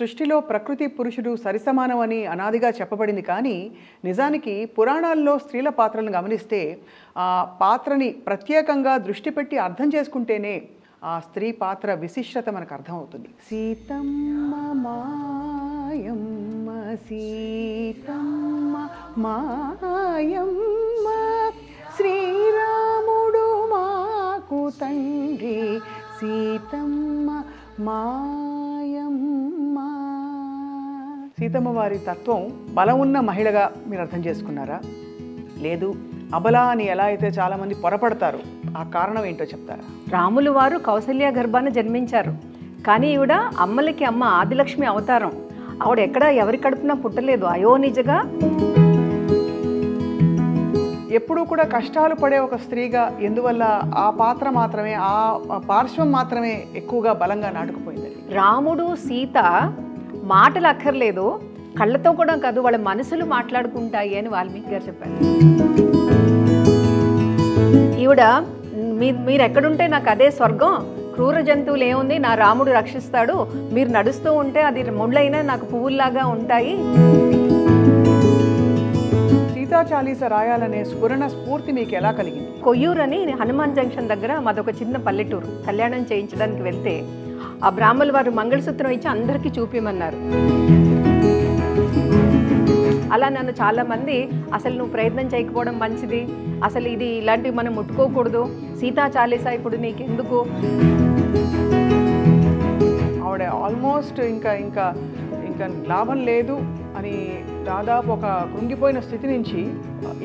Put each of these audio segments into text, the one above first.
సృష్టిలో ప్రకృతి పురుషుడు సరిసమానమని అనాదిగా చెప్పబడింది. కానీ నిజానికి పురాణాల్లో స్త్రీల పాత్రలను గమనిస్తే ఆ పాత్రని ప్రత్యేకంగా దృష్టి పెట్టి అర్థం చేసుకుంటేనే ఆ స్త్రీ పాత్ర విశిష్టత మనకు అర్థమవుతుంది. సీతమ్మ మాయమ్మ సీతమ్మ మాయమ్మ శ్రీరాముడు మాకు తండ్రి సీతమ్మ మాయమ్మ. సీతమ్మ వారి తత్వం బలం ఉన్న మహిళగా మీరు అర్థం చేసుకున్నారా? లేదు అబల అని ఎలా అయితే చాలామంది పొరపడతారు, ఆ కారణం ఏంటో చెప్తారా? రాములు వారు కౌసల్య గర్భాన జన్మించారు. కానీ ఈవిడ అమ్మలకి అమ్మ ఆదిలక్ష్మి అవతారం. ఆవిడ ఎక్కడ ఎవరి కడుపున పుట్టలేదు, అయోనిజగా. ఎప్పుడూ కూడా కష్టాలు పడే ఒక స్త్రీగా ఎందువల్ల ఆ పాత్ర మాత్రమే, ఆ పార్శ్వం మాత్రమే ఎక్కువగా బలంగా నాటుకుపోయింది? రాముడు సీత మాటలు అక్కర్లేదు, కళ్ళతో కూడా కాదు, వాళ్ళ మనసులు మాట్లాడుకుంటాయి అని వాల్మీకి గారు చెప్పారు. ఈవిడ మీరు ఎక్కడుంటే నాకు అదే స్వర్గం, క్రూర జంతువులు ఏముంది, నా రాముడు రక్షిస్తాడు, మీరు నడుస్తూ ఉంటే అది ముళ్ళైనా నాకు పువ్వుల్లాగా ఉంటాయి. సీతా చాలీస రాయాలనే స్ఫురణ స్ఫూర్తి మీకు ఎలా కలిగింది? కొయ్యూరు అని హనుమాన్ జంక్షన్ దగ్గర మాదొక చిన్న పల్లెటూరు. కళ్యాణం చేయించడానికి వెళ్తే ఆ బ్రాహ్మణులు వారు మంగళసూత్రం ఇచ్చి అందరికీ చూపిమన్నారు. అలా నన్ను చాలామంది అసలు నువ్వు ప్రయత్నం చేయకపోవడం మంచిది, అసలు ఇది ఇలాంటివి మనం ముట్టుకోకూడదు, సీతా చాలీసా ఇప్పుడు నీకెందుకు. ఆవిడ ఆల్మోస్ట్ ఇంకా ఇంకా ఇంకా లాభం లేదు అని దాదాపు ఒక కృంగిపోయిన స్థితి నుంచి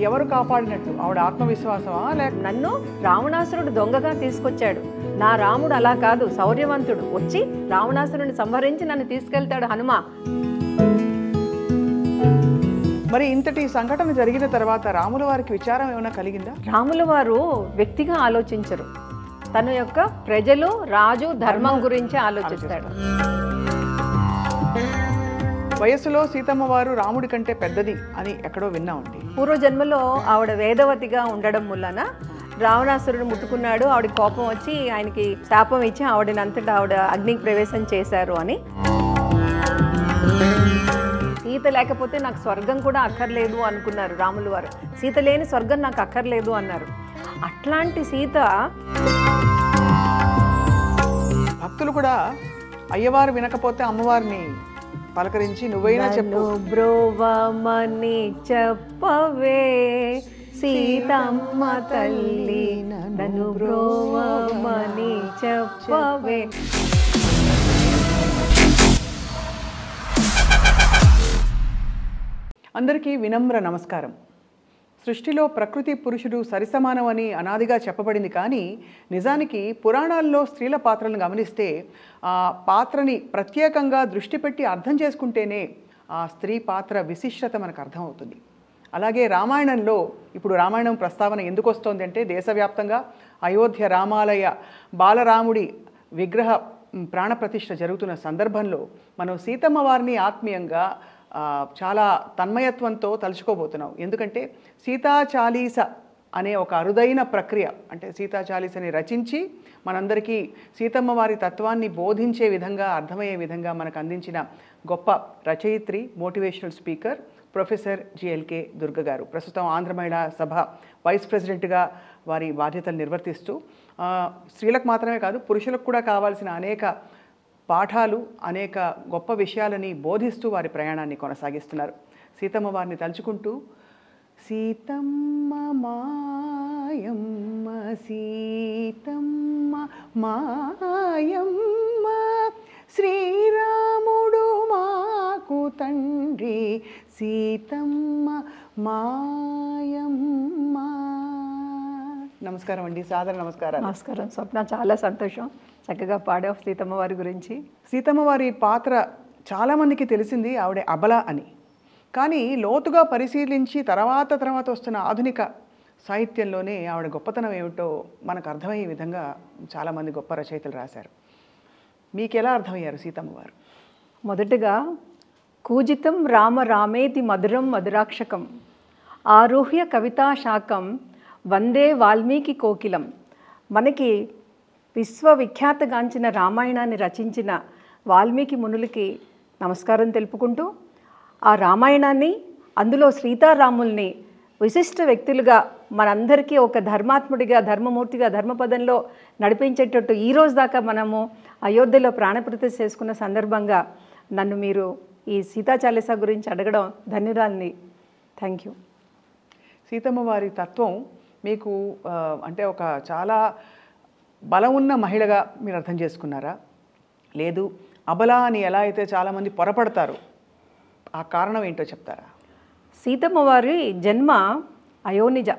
ఎవరు కాపాడినట్టు? ఆవిడ ఆత్మవిశ్వాసమా లేక? నన్ను రావణాసురుడు దొంగగా తీసుకొచ్చాడు, నా రాముడు అలా కాదు, శౌర్యవంతుడు, వచ్చి రావణాసురుడిని సంహరించి నన్ను తీసుకెళ్తాడు హనుమ. మరి ఇంతటి సంఘటన జరిగిన తర్వాత రాముల వారికి విచారం ఏమైనా కలిగిందా? రాముల వారు వ్యక్తిగా ఆలోచించరు, తన యొక్క ప్రజలు, రాజు, ధర్మం గురించి ఆలోచిస్తాడు. వయస్సులో సీతమ్మ వారు రాముడి కంటే పెద్దది అని ఎక్కడో విన్నామండి. పూర్వజన్మలో ఆవిడ వేదవతిగా ఉండడం వలన రావణాసురుడు ముట్టుకున్నాడు, ఆవిడ కోపం వచ్చి ఆయనకి శాపం ఇచ్చి ఆవిడనంతటా ఆవిడ అగ్నికి ప్రవేశం చేశారు అని. సీత లేకపోతే నాకు స్వర్గం కూడా అక్కర్లేదు అనుకున్నారు రాములు వారు. సీత లేని స్వర్గం నాకు అక్కర్లేదు అన్నారు. అట్లాంటి సీత భక్తులు కూడా అయ్యవారు వినకపోతే అమ్మవారిని పలకరించి నువ్వైనా చెప్పు, బ్రోవమని చెప్పవే సీతమ్మ తల్లి, నన్ను బ్రోవమని చెప్పవే. అందరికీ వినమ్ర నమస్కారం. సృష్టిలో ప్రకృతి పురుషుడు సరిసమానమని అనాదిగా చెప్పబడింది. కానీ నిజానికి పురాణాల్లో స్త్రీల పాత్రలను గమనిస్తే ఆ పాత్రని ప్రత్యేకంగా దృష్టి పెట్టి అర్థం చేసుకుంటేనే ఆ స్త్రీ పాత్ర విశిష్టత మనకు అర్థమవుతుంది. అలాగే రామాయణంలో ఇప్పుడు రామాయణం ప్రస్తావన ఎందుకు వస్తోంది అంటే, దేశవ్యాప్తంగా అయోధ్య రామాలయ బాలరాముడి విగ్రహ ప్రాణప్రతిష్ఠ జరుగుతున్న సందర్భంలో మనం సీతమ్మ వారిని ఆత్మీయంగా చాలా తన్మయత్వంతో తలుచుకోబోతున్నాం. ఎందుకంటే సీతా చాలీస అనే ఒక అరుదైన ప్రక్రియ, అంటే సీతా చాలీసని రచించి మనందరికీ సీతమ్మ వారి తత్వాన్ని బోధించే విధంగా, అర్థమయ్యే విధంగా మనకు అందించిన గొప్ప రచయిత్రి, మోటివేషనల్ స్పీకర్ ప్రొఫెసర్ జిఎల్కే దుర్గ గారు. ప్రస్తుతం ఆంధ్ర మహిళా సభ వైస్ ప్రెసిడెంట్గా వారి బాధ్యతలు నిర్వర్తిస్తూ స్త్రీలకు మాత్రమే కాదు పురుషులకు కూడా కావాల్సిన అనేక పాఠాలు, అనేక గొప్ప విషయాలని బోధిస్తూ వారి ప్రయాణాన్ని కొనసాగిస్తున్నారు. సీతమ్మ వారిని తలుచుకుంటూ సీతమ్మ మాయమ్మ సీతమ్మ మాయమ్మ శ్రీరాముడు మాకు తండ్రి సీతమ్మ మాయమ్మ. నమస్కారం అండి, సాదర నమస్కారం. నమస్కారం స్వప్న, చాలా సంతోషం చక్కగా పాడావు సీతమ్మ వారి గురించి. సీతమ్మ వారి పాత్ర చాలామందికి తెలిసింది ఆవిడ అబల అని. కానీ లోతుగా పరిశీలించి తర్వాత వస్తున్న ఆధునిక సాహిత్యంలోనే ఆవిడ గొప్పతనం ఏమిటో మనకు అర్థమయ్యే విధంగా చాలామంది గొప్ప రచయితలు రాశారు. మీకు ఎలా అర్థమయ్యారు సీతమ్మ వారు? మొదటగా కూజితం రామ రామేతి మధురం మధురాక్షకం ఆరుహ్య కవితా శాఖం వందే వాల్మీకి కోకిలం. మనకి విశ్వవిఖ్యాతగాంచిన రామాయణాన్ని రచించిన వాల్మీకి మునులకి నమస్కారం తెలుపుకుంటూ ఆ రామాయణాన్ని అందులో సీతారాముల్ని విశిష్ట వ్యక్తులుగా మనందరికీ ఒక ధర్మాత్ముడిగా, ధర్మమూర్తిగా, ధర్మపదంలో నడిపించేటట్టు ఈ రోజు దాకా మనము అయోధ్యలో ప్రాణప్రతిష్ఠ చేసుకున్న సందర్భంగా నన్ను మీరు ఈ సీతా చాలీసా గురించి అడగడం ధన్యురాల్ని. Thank you. సీతమ్మ వారి తత్వం మీకు అంటే ఒక చాలా బలం ఉన్న మహిళగా మీరు అర్థం చేసుకున్నారా, లేదు అబల అని ఎలా అయితే చాలామంది పొరపడతారు, ఆ కారణం ఏంటో చెప్తారా? సీతమ్మ వారి జన్మ అయోనిజ.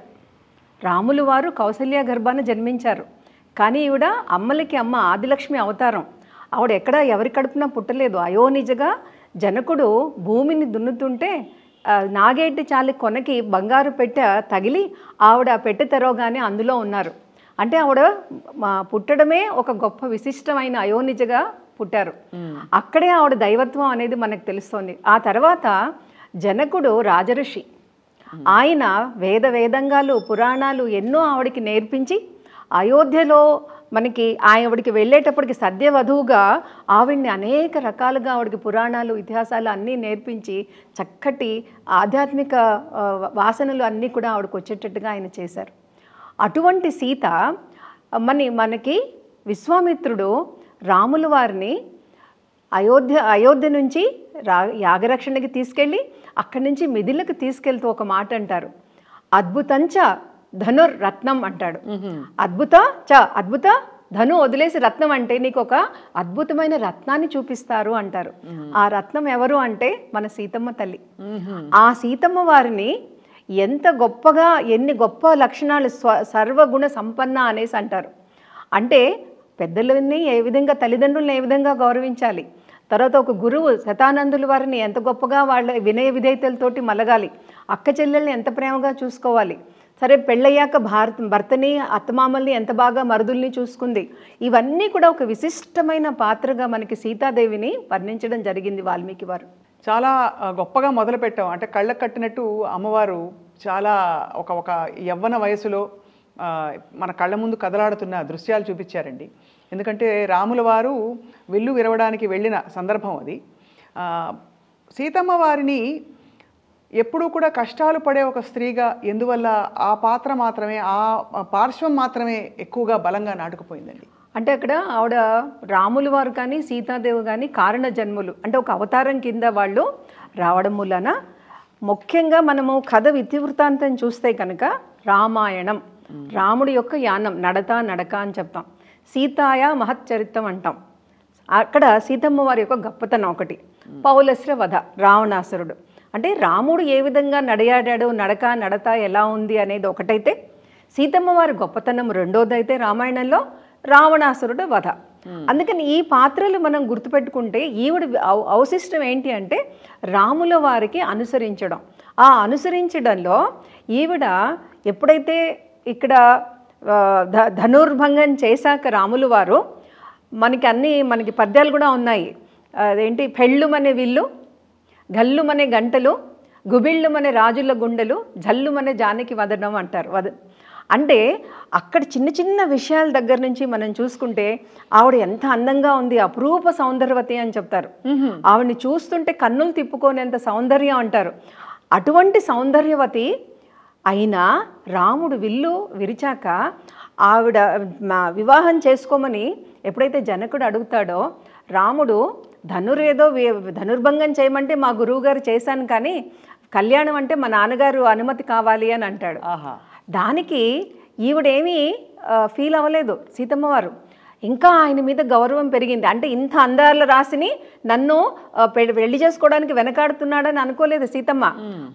రాములు వారు కౌసల్య గర్భాన జన్మించారు. కానీ ఈవిడ అమ్మలకి అమ్మ ఆదిలక్ష్మి అవతారం. ఆవిడ ఎక్కడ ఎవరి కడుపున పుట్టలేదు. అయోనిజగా జనకుడు భూమిని దున్నుతుంటే నాగేటి చాలి కొనకి బంగారు పెట్టె తగిలి ఆవిడ పెట్టె తెరవగానే అందులో ఉన్నారు. అంటే ఆవిడ పుట్టడమే ఒక గొప్ప విశిష్టమైన అయోనిజగా పుట్టారు. అక్కడే ఆవిడ దైవత్వం అనేది మనకు తెలుస్తోంది. ఆ తర్వాత జనకుడు రాజఋషి. ఆయన వేదంగాలు పురాణాలు ఎన్నో ఆవిడికి నేర్పించి అయోధ్యలో మనకి ఆవిడికి వెళ్ళేటప్పటికి సద్యవధువుగా ఆవిడ్ని అనేక రకాలుగా ఆవిడికి పురాణాలు ఇతిహాసాలు అన్నీ నేర్పించి చక్కటి ఆధ్యాత్మిక వాసనలు అన్నీ కూడా ఆవిడకి వచ్చేటట్టుగా ఆయన చేశారు. అటువంటి సీత మనకి విశ్వామిత్రుడు రాముల వారిని అయోధ్య నుంచి యాగరక్షణకి తీసుకెళ్ళి అక్కడి నుంచి మిథిలకు తీసుకెళ్తూ ఒక మాట అంటారు, అద్భుతంచ ధనుర్ రత్నం అంటాడు. అద్భుత ధను వదిలేసి రత్నం అంటే నీకు ఒక అద్భుతమైన రత్నాన్ని చూపిస్తారు అంటారు. ఆ రత్నం ఎవరు అంటే మన సీతమ్మ తల్లి. ఆ సీతమ్మ వారిని ఎంత గొప్పగా, ఎన్ని గొప్ప లక్షణాలు, సర్వగుణ సంపన్న అనేసి అంటారు. అంటే పెద్దలని ఏ విధంగా, తల్లిదండ్రులను ఏ విధంగా గౌరవించాలి, తర్వాత ఒక గురువు శతానందుల వారిని ఎంత గొప్పగా వాళ్ళ వినయ విధేయతలతోటి మలగాలి, అక్క చెల్లెల్ని ఎంత ప్రేమగా చూసుకోవాలి, సరే పెళ్ళయ్యాక భర్తని అత్తమామల్ని ఎంత బాగా మరుదుల్ని చూసుకుంది, ఇవన్నీ కూడా ఒక విశిష్టమైన పాత్రగా మనకి సీతాదేవిని వర్ణించడం జరిగింది వాల్మీకి వారు. చాలా గొప్పగా మొదలు పెట్టాం. అంటే కళ్ళకు కట్టినట్టు అమ్మవారు చాలా ఒక యవ్వన వయసులో మన కళ్ళ ముందు కదలాడుతున్న దృశ్యాలు చూపించారండి. ఎందుకంటే రాముల వారు విల్లు విరవడానికి వెళ్ళిన సందర్భం అది. సీతమ్మ వారిని ఎప్పుడూ కూడా కష్టాలు పడే ఒక స్త్రీగా, ఎందువల్ల ఆ పాత్ర మాత్రమే, ఆ పార్శ్వం మాత్రమే ఎక్కువగా బలంగా నాటుకుపోయిందండి. అంటే అక్కడ ఆవిడ రాములు వారు కానీ సీతాదేవి కానీ కారణ జన్ములు, అంటే ఒక అవతారం కింద వాళ్ళు రావడం మూలన ముఖ్యంగా మనము కథ ఇతివృత్తాంతం చూస్తే కనుక రామాయణం రాముడి యొక్క యానం, నడక అని చెప్తాం. సీతాయ మహచ్చరిత్రం అంటాం. అక్కడ సీతమ్మ వారి యొక్క గొప్పతనం ఒకటి, పౌలస్ర వధ, రావణాసురుడు. అంటే రాముడు ఏ విధంగా నడయాడాడు, నడత ఎలా ఉంది అనేది ఒకటైతే, సీతమ్మ వారి గొప్పతనం రెండోదైతే రామాయణంలో రావణాసురుడు వధ. అందుకని ఈ పాత్రలు మనం గుర్తుపెట్టుకుంటే ఈవిడ అవశిష్టం ఏంటి అంటే రాముల వారికి అనుసరించడం. ఆ అనుసరించడంలో ఈవిడ ఎప్పుడైతే ఇక్కడ ధనుర్భంగం చేశాక రాములు వారు మనకి పద్యాలు కూడా ఉన్నాయి. అదేంటి, పెళ్ళుమనే విల్లు, గల్లుమనే గంటలు, గుబిళ్ళుమనే రాజుల గుండెలు, జల్లుమనే జానకి వదనం అంటారు. అంటే అక్కడ చిన్న చిన్న విషయాల దగ్గర నుంచి మనం చూసుకుంటే ఆవిడ ఎంత అందంగా ఉంది, అపురూప సౌందర్యవతి అని చెప్తారు. ఆవిడని చూస్తుంటే కన్నులు తిప్పుకోనేంత సౌందర్యం అంటారు. అటువంటి సౌందర్యవతి అయినా రాముడు విల్లు విరిచాక ఆవిడ వివాహం చేసుకోమని ఎప్పుడైతే జనకుడు అడుగుతాడో, రాముడు ధనుర్భంగం చేయమంటే మా గురువుగారు చేశాను, కానీ కళ్యాణం అంటే మా నాన్నగారు అనుమతి కావాలి అని అంటాడు. దానికి ఈవిడేమీ ఫీల్ అవ్వలేదు సీతమ్మ వారు. ఇంకా ఆయన మీద గౌరవం పెరిగింది. అంటే ఇంత అందాల రాసిని నన్ను పెళ్లి చేసుకోవడానికి వెనకాడుతున్నాడని అనుకోలేదు సీతమ్మ.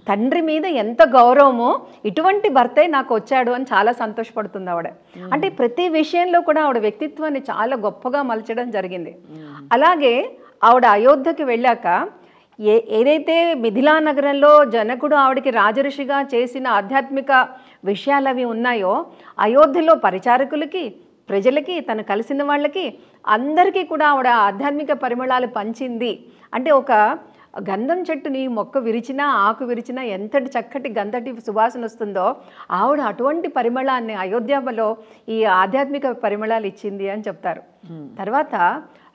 తండ్రి మీద ఎంత గౌరవమో, ఇటువంటి భర్తే నాకు వచ్చాడు అని చాలా సంతోషపడుతుంది ఆవిడ. అంటే ప్రతి విషయంలో కూడా ఆవిడ వ్యక్తిత్వాన్ని చాలా గొప్పగా మలచడం జరిగింది. అలాగే ఆవిడ అయోధ్యకి వెళ్ళాక ఏదైతే మిథిలా నగరంలో జనకుడు ఆవిడకి రాజఋషిగా చేసిన ఆధ్యాత్మిక విషయాలు అవి ఉన్నాయో, అయోధ్యలో పరిచారకులకి, ప్రజలకి, తను కలిసిన వాళ్ళకి అందరికీ కూడా ఆవిడ ఆధ్యాత్మిక పరిమళాలు పంచింది. అంటే ఒక గంధం చెట్టుని మొక్క విరిచినా, ఆకు విరిచినా ఎంతటి చక్కటి గంధటి సువాసన వస్తుందో, ఆవిడ అటువంటి పరిమళాన్ని అయోధ్యలో ఈ ఆధ్యాత్మిక పరిమళాలు ఇచ్చింది అని చెప్తారు. తర్వాత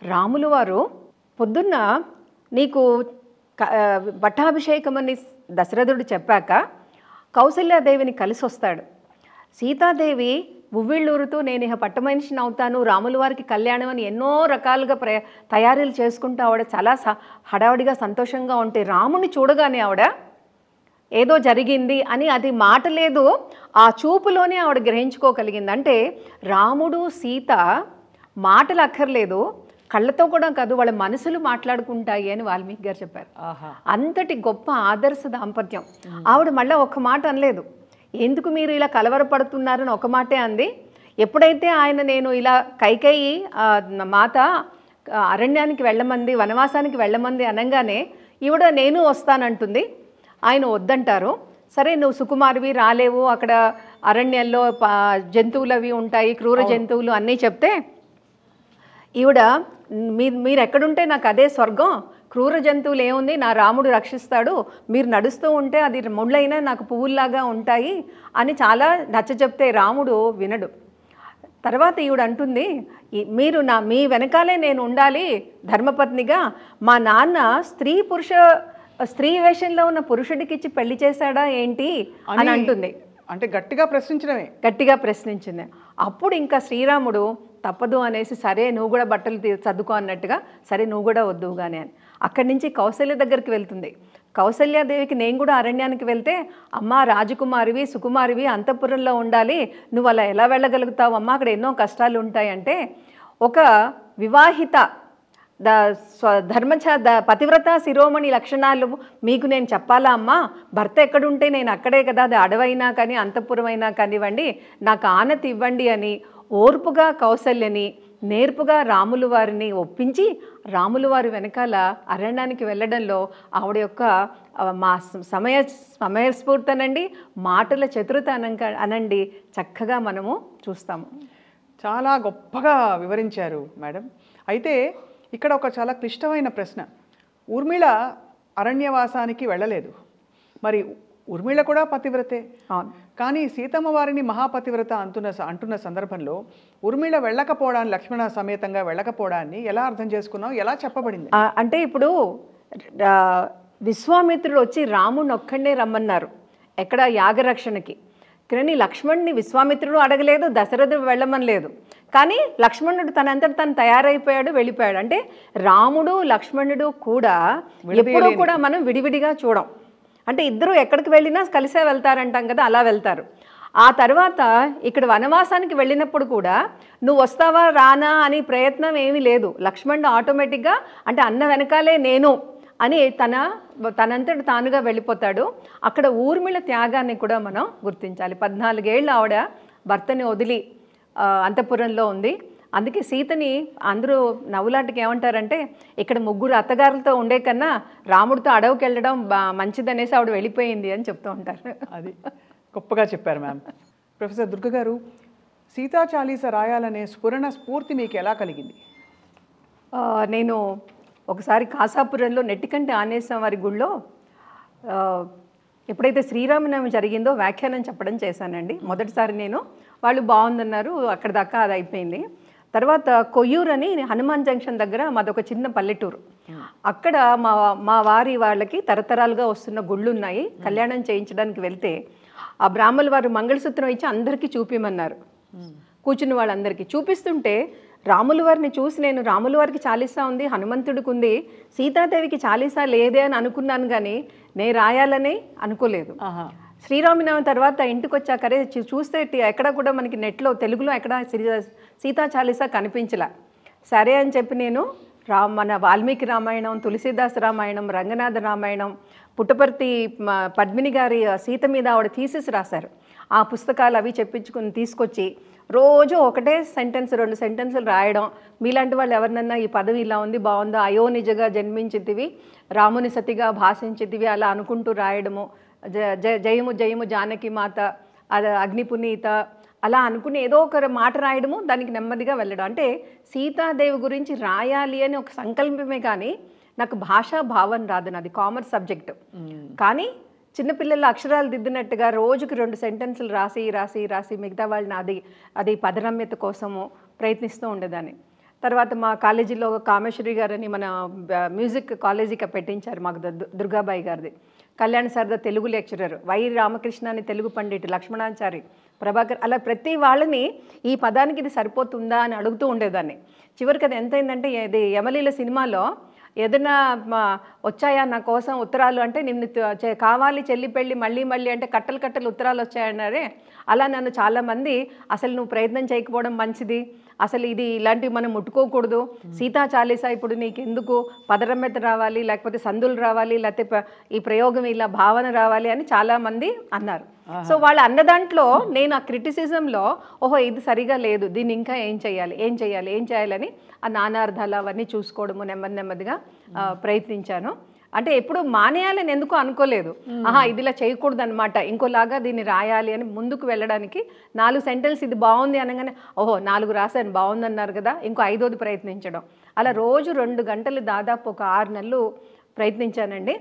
రాములు వారు పొద్దున్న నీకు పట్టాభిషేకమని దశరథుడు చెప్పాక కౌసల్యాదేవిని కలిసి వస్తాడు. సీతాదేవి ఉవ్విళ్ళూరుతూ నేను ఇక పట్టమనిషిని అవుతాను, రాముల వారికి కళ్యాణం అని ఎన్నో రకాలుగా తయారీలు చేసుకుంటూ ఆవిడ చాలా హడావుడిగా సంతోషంగా ఉంటే రాముని చూడగానే ఆవిడ ఏదో జరిగింది అని, అది మాట లేదు, ఆ చూపులోనే ఆవిడ గ్రహించుకోగలిగింది. అంటే రాముడు సీత మాటలు అక్కర్లేదు, కళ్ళతో కూడా కాదు, వాళ్ళ మనసులు మాట్లాడుకుంటాయి అని వాల్మీకి గారు చెప్పారు. అంతటి గొప్ప ఆదర్శ దాంపత్యం. ఆవిడ మళ్ళీ ఒక్క మాట అనలేదు, ఎందుకు మీరు ఇలా కలవరపడుతున్నారని ఒక మాటే అంది. ఎప్పుడైతే ఆయన నేను ఇలా కైకేయి మాత అరణ్యానికి వెళ్ళమంది, వనవాసానికి వెళ్ళమంది అనగానే ఈవిడ నేను వస్తానంటుంది. ఆయన వద్దంటారు. సరే నువ్వు సుకుమారివి రాలేవు, అక్కడ అరణ్యంలో జంతువులు అవి ఉంటాయి, క్రూర జంతువులు అన్నీ చెప్తే ఈవిడ మీరు ఎక్కడుంటే నాకు అదే స్వర్గం, క్రూర జంతువులు ఏముంది, నా రాముడు రక్షిస్తాడు, మీరు నడుస్తూ ఉంటే అది ముళ్ళైనా నాకు పువ్వుల్లాగా ఉంటాయి అని చాలా నచ్చ చెప్తే రాముడు వినడు. తర్వాత ఈవిడ అంటుంది, మీరు మీ వెనకాలే నేను ఉండాలి ధర్మపత్నిగా, మా నాన్న స్త్రీ వేషంలో ఉన్న పురుషుడికి ఇచ్చి పెళ్లి చేశాడా ఏంటి అని అంటుంది. అంటే గట్టిగా ప్రశ్నించింది. అప్పుడు ఇంకా శ్రీరాముడు తప్పదు అనేసి, సరే నువ్వు కూడా బట్టలు సర్దుకో అన్నట్టుగా, సరే నువ్వు కూడా వద్దువుగానే అని అక్కడి నుంచి కౌసల్య దగ్గరికి వెళ్తుంది. కౌసల్యాదేవికి నేను కూడా అరణ్యానికి వెళ్తే, అమ్మ రాజకుమారివి సుకుమారివి అంతఃపురంలో ఉండాలి, నువ్వు అలా ఎలా వెళ్ళగలుగుతావు అమ్మ, అక్కడ ఎన్నో కష్టాలు ఉంటాయంటే, ఒక వివాహిత పతివ్రత శిరోమణి లక్షణాలు మీకు నేను చెప్పాలా అమ్మా, భర్త ఎక్కడుంటే నేను అక్కడే కదా, అది అడవైనా కానీ అంతఃపురమైనా కానివ్వండి, నాకు ఆనతి ఇవ్వండి అని ఓర్పుగా కౌసల్యని నేర్పుగా రాములు వారిని ఒప్పించి రాములు వారి వెనకాల అరణ్యానికి వెళ్ళడంలో ఆవిడ యొక్క మా సమయస్ఫూర్తి అనండి, మాటల చతురత అనండి చక్కగా మనము చూస్తాము. చాలా గొప్పగా వివరించారు మేడం. అయితే ఇక్కడ ఒక చాలా క్లిష్టమైన ప్రశ్న, ఊర్మిళ అరణ్యవాసానికి వెళ్ళలేదు, మరి ఊర్మిళ కూడా పతివ్రతే, కానీ సీతమ్మ వారిని మహాపతివ్రత అంటున్న సందర్భంలో ఊర్మిళ వెళ్ళకపోవడాన్ని, లక్ష్మణ సమేతంగా వెళ్ళకపోవడాన్ని ఎలా అర్థం చేసుకున్నావు, ఎలా చెప్పబడింది? అంటే ఇప్పుడు విశ్వామిత్రుడు వచ్చి రాముడిని ఒక్కడే రమ్మన్నారు ఎక్కడ యాగరక్షణకి, కానీ లక్ష్మణుని విశ్వామిత్రుడు అడగలేదు, దశరథుడు వెళ్ళమని లేదు, కానీ లక్ష్మణుడు తనంతట తను తయారైపోయాడు, వెళ్ళిపోయాడు. అంటే రాముడు లక్ష్మణుడు కూడా ఎప్పుడూ కూడా మనం విడివిడిగా చూడం. అంటే ఇద్దరు ఎక్కడికి వెళ్ళినా కలిసే వెళ్తారంటాం కదా, అలా వెళ్తారు. ఆ తర్వాత ఇక్కడ వనవాసానికి వెళ్ళినప్పుడు కూడా నువ్వు వస్తావా రానా అని ప్రయత్నం ఏమీ లేదు. లక్ష్మణుడు ఆటోమేటిక్గా అంటే అన్న వెనకాలే నేను అని తనంతట తానుగా వెళ్ళిపోతాడు. అక్కడ ఊర్మిళ త్యాగాన్ని కూడా మనం గుర్తించాలి. 14 ఏళ్ళు ఆవిడ భర్తని వదిలి అంతఃపురంలో ఉంది. అందుకే సీతని అందరూ నవ్వులాటకి ఏమంటారంటే, ఇక్కడ 3 అత్తగారులతో ఉండే కన్నా రాముడితో అడవికి వెళ్ళడం మంచిదనేసి ఆవిడ వెళ్ళిపోయింది అని చెప్తూ ఉంటారు. అది గొప్పగా చెప్పారు మ్యామ్. ప్రొఫెసర్ దుర్గ గారు, సీతా చాలీస రాయాలనే స్ఫూర్తి మీకు ఎలా కలిగింది? నేను ఒకసారి కాసాపురంలో నెట్టికంటి ఆంజనేయ వారి గుళ్ళో ఎప్పుడైతే శ్రీరామనవమి జరిగిందో వ్యాఖ్యానం చెప్పడం చేశానండి. మొదటిసారి వాళ్ళు బాగుందన్నారు, అక్కడ దాకా అది అయిపోయింది. తర్వాత కొయ్యూరు అని హనుమాన్ జంక్షన్ దగ్గర మాదొక చిన్న పల్లెటూరు, అక్కడ మా వాళ్ళకి తరతరాలుగా వస్తున్న గుళ్ళు ఉన్నాయి. కళ్యాణం చేయించడానికి వెళ్తే ఆ బ్రాహ్మణుల వారు మంగళసూత్రం ఇచ్చి అందరికీ చూపిమన్నారు. కూర్చున్న వాళ్ళందరికీ చూపిస్తుంటే రాముల వారిని చూసి నేను రాముల వారికి చాలీసా ఉంది, హనుమంతుడికి ఉంది, సీతాదేవికి చాలీసా లేదే అని అనుకున్నాను, కానీ నేను రాయాలని అనుకోలేదు. శ్రీరామనవమి తర్వాత ఇంటికి వచ్చాకరే చూస్తే ఎక్కడ కూడా మనకి నెట్లో తెలుగులో ఎక్కడ సీతా చాలీసా కనిపించలే. సరే అని చెప్పి నేను మన వాల్మీకి రామాయణం, తులసీదాస్ రామాయణం, రంగనాథ రామాయణం, పుట్టపర్తి పద్మిని గారి సీత మీద ఆవిడ థీసిస్ రాశారు. ఆ పుస్తకాలు అవి తీసుకొచ్చి రోజు ఒకటే సెంటెన్స్ 2 సెంటెన్సులు రాయడం. మీలాంటి వాళ్ళు ఎవరినన్నా ఈ పదవి ఇలా ఉంది బాగుందా, అయో నిజగా జన్మించితివి, రాముని సతిగా భాషించితివి అలా అనుకుంటూ రాయడము. జయము జయము జానకి మాత, అగ్నిపునీత అలా అనుకుని ఏదో ఒక మాట రాయడము, దానికి నెమ్మదిగా వెళ్ళడం. అంటే సీతాదేవి గురించి రాయాలి అని ఒక సంకల్పమే, కానీ నాకు భాషా భావం రాదు, నాది కామర్స్ సబ్జెక్టు. కానీ చిన్నపిల్లలు అక్షరాలు దిద్దినట్టుగా రోజుకి 2 సెంటెన్సులు రాసి రాసి రాసి మిగతా వాళ్ళని అది పదరమ్యత కోసము ప్రయత్నిస్తూ ఉండేదాన్ని. తర్వాత మా కాలేజీలో కామేశ్వరి గారని మన మ్యూజిక్ కాలేజీకి పెట్టించారు మాకు దుర్గాబాయి గారిది. కళ్యాణ్ సరదా తెలుగు లెక్చరర్, వై రామకృష్ణ అని తెలుగు పండిట్, లక్ష్మణాచారి, ప్రభాకర్, అలా ప్రతి వాళ్ళని ఈ పదానికి ఇది సరిపోతుందా అని అడుగుతూ ఉండేదాన్ని. చివరికి అది ఎంతైందంటే, ఇది యమలీల సినిమాలో ఏదైనా వచ్చాయా నా కోసం ఉత్తరాలు అంటే, నిన్ను కావాలి చెల్లి పెళ్ళి మళ్ళీ మళ్ళీ అంటే కట్టలు కట్టలు ఉత్తరాలు వచ్చాయన్నారే, అలా నన్ను చాలామంది అసలు నువ్వు ప్రయత్నం చేయకపోవడం మంచిది, అసలు ఇది ఇలాంటివి మనం ముట్టుకోకూడదు, సీతా చాలీసా ఇప్పుడు నీకు ఎందుకు పదరమ్మెత రావాలి, లేకపోతే సందులు రావాలి, లేకపోతే ఈ ప్రయోగం ఇలా భావన రావాలి అని చాలామంది అన్నారు. సో వాళ్ళు అన్న దాంట్లో నేను ఆ క్రిటిసిజంలో ఓహో ఇది సరిగా లేదు, దీన్ని ఇంకా ఏం చేయాలని ఆ నానార్థాలు అవన్నీ చూసుకోవడము నెమ్మదిగా ప్రయత్నించాను. అంటే ఎప్పుడు మానేయాలని ఎందుకు అనుకోలేదు, ఇది ఇలా చేయకూడదు అనమాట, ఇంకోలాగా దీన్ని రాయాలి అని ముందుకు వెళ్ళడానికి 4 సెంటెన్స్ ఇది బాగుంది అనగానే ఓహో 4 రాశాను బాగుందన్నారు కదా, ఇంకో 5వది ప్రయత్నించడం, అలా రోజు 2 గంటలు దాదాపు ఒక 6 నెలలు ప్రయత్నించానండి.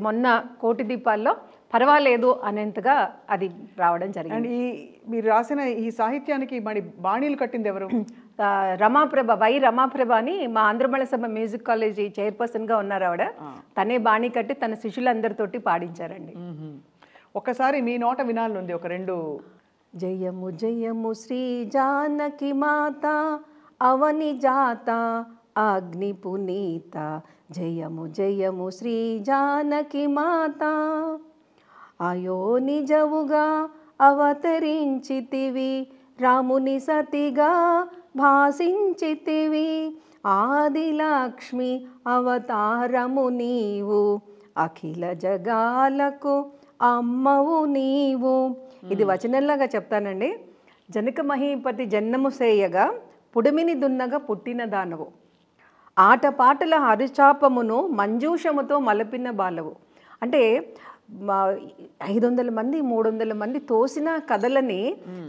మొన్న కోటి దీపాల్లో పర్వాలేదు అనేంతగా అది రావడం జరిగింది. అండ్ మీరు రాసిన ఈ సాహిత్యానికి మరి బాణీలు కట్టింది ఎవరు? రమాప్రభ, వై రమాప్రభ అని మా ఆంధ్రమళ సభ మ్యూజిక్ కాలేజీ చైర్పర్సన్గా ఉన్నారు ఆవిడ. తనే బాణీ కట్టి తన శిష్యులందరితోటి పాడించారండి. ఒక్కసారి మీ నోట వినాలనుంది ఒక 2. జయము జయము శ్రీ జానకి మాత అవని జాత అగ్ని పునీత, జయము జయము శ్రీ జానకి మాత, అయో నిజవుగా అవతరించితివి, రాముని సతిగా భాసించితివి, ఆదిలక్ష్మి అవతారము నీవు, అఖిల జగాలకు అమ్మవు నీవు. ఇది వచనంలాగా చెప్తానండి. జనక మహీపతి జన్మము సేయగా పుడిమిని దున్నగా పుట్టిన దానవు, ఆటపాటల హరిచాపమును మంజూషముతో మలపిన బాలవు. అంటే 500 మంది 300 మంది తోసిన కథలని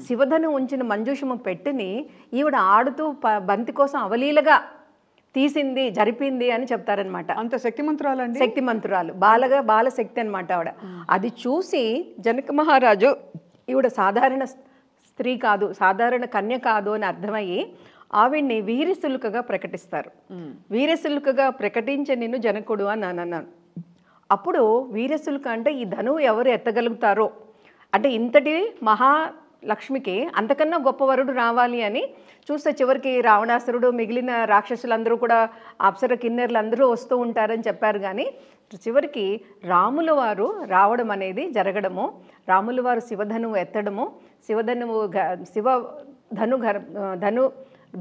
శివధను ఉంచిన మంజూషము పెట్టిని ఈవిడ ఆడుతూ బంతి కోసం అవలీలగా తీసింది, జరిపింది అని చెప్తారనమాట. అంత శక్తిమంతురాలండి. శక్తిమంతురాలు, బాలశక్తి అనమాట ఆవిడ. అది చూసి జనక మహారాజు ఈవిడ సాధారణ స్త్రీ కాదు, సాధారణ కన్య కాదు అని అర్థమయ్యి ఆవిడ్ని వీరశుల్కగా ప్రకటిస్తారు. వీరశుల్కగా ప్రకటించే నిన్ను జనకుడు అని అన్నాను. అప్పుడు వీరశుల్క అంటే ఈ ధనువు ఎవరు ఎత్తగలుగుతారో, అంటే ఇంతటి మహాలక్ష్మికి అంతకన్నా గొప్ప వరుడు రావాలి అని చూస్తే చివరికి రావణాసురుడు మిగిలిన రాక్షసులందరూ కూడా అప్సర కిన్నెర్లు అందరూ వస్తూ ఉంటారని చెప్పారు. కానీ చివరికి రాముల వారు రావడం అనేది జరగడము, రాముల వారు శివధనువు ఎత్తడము, ధను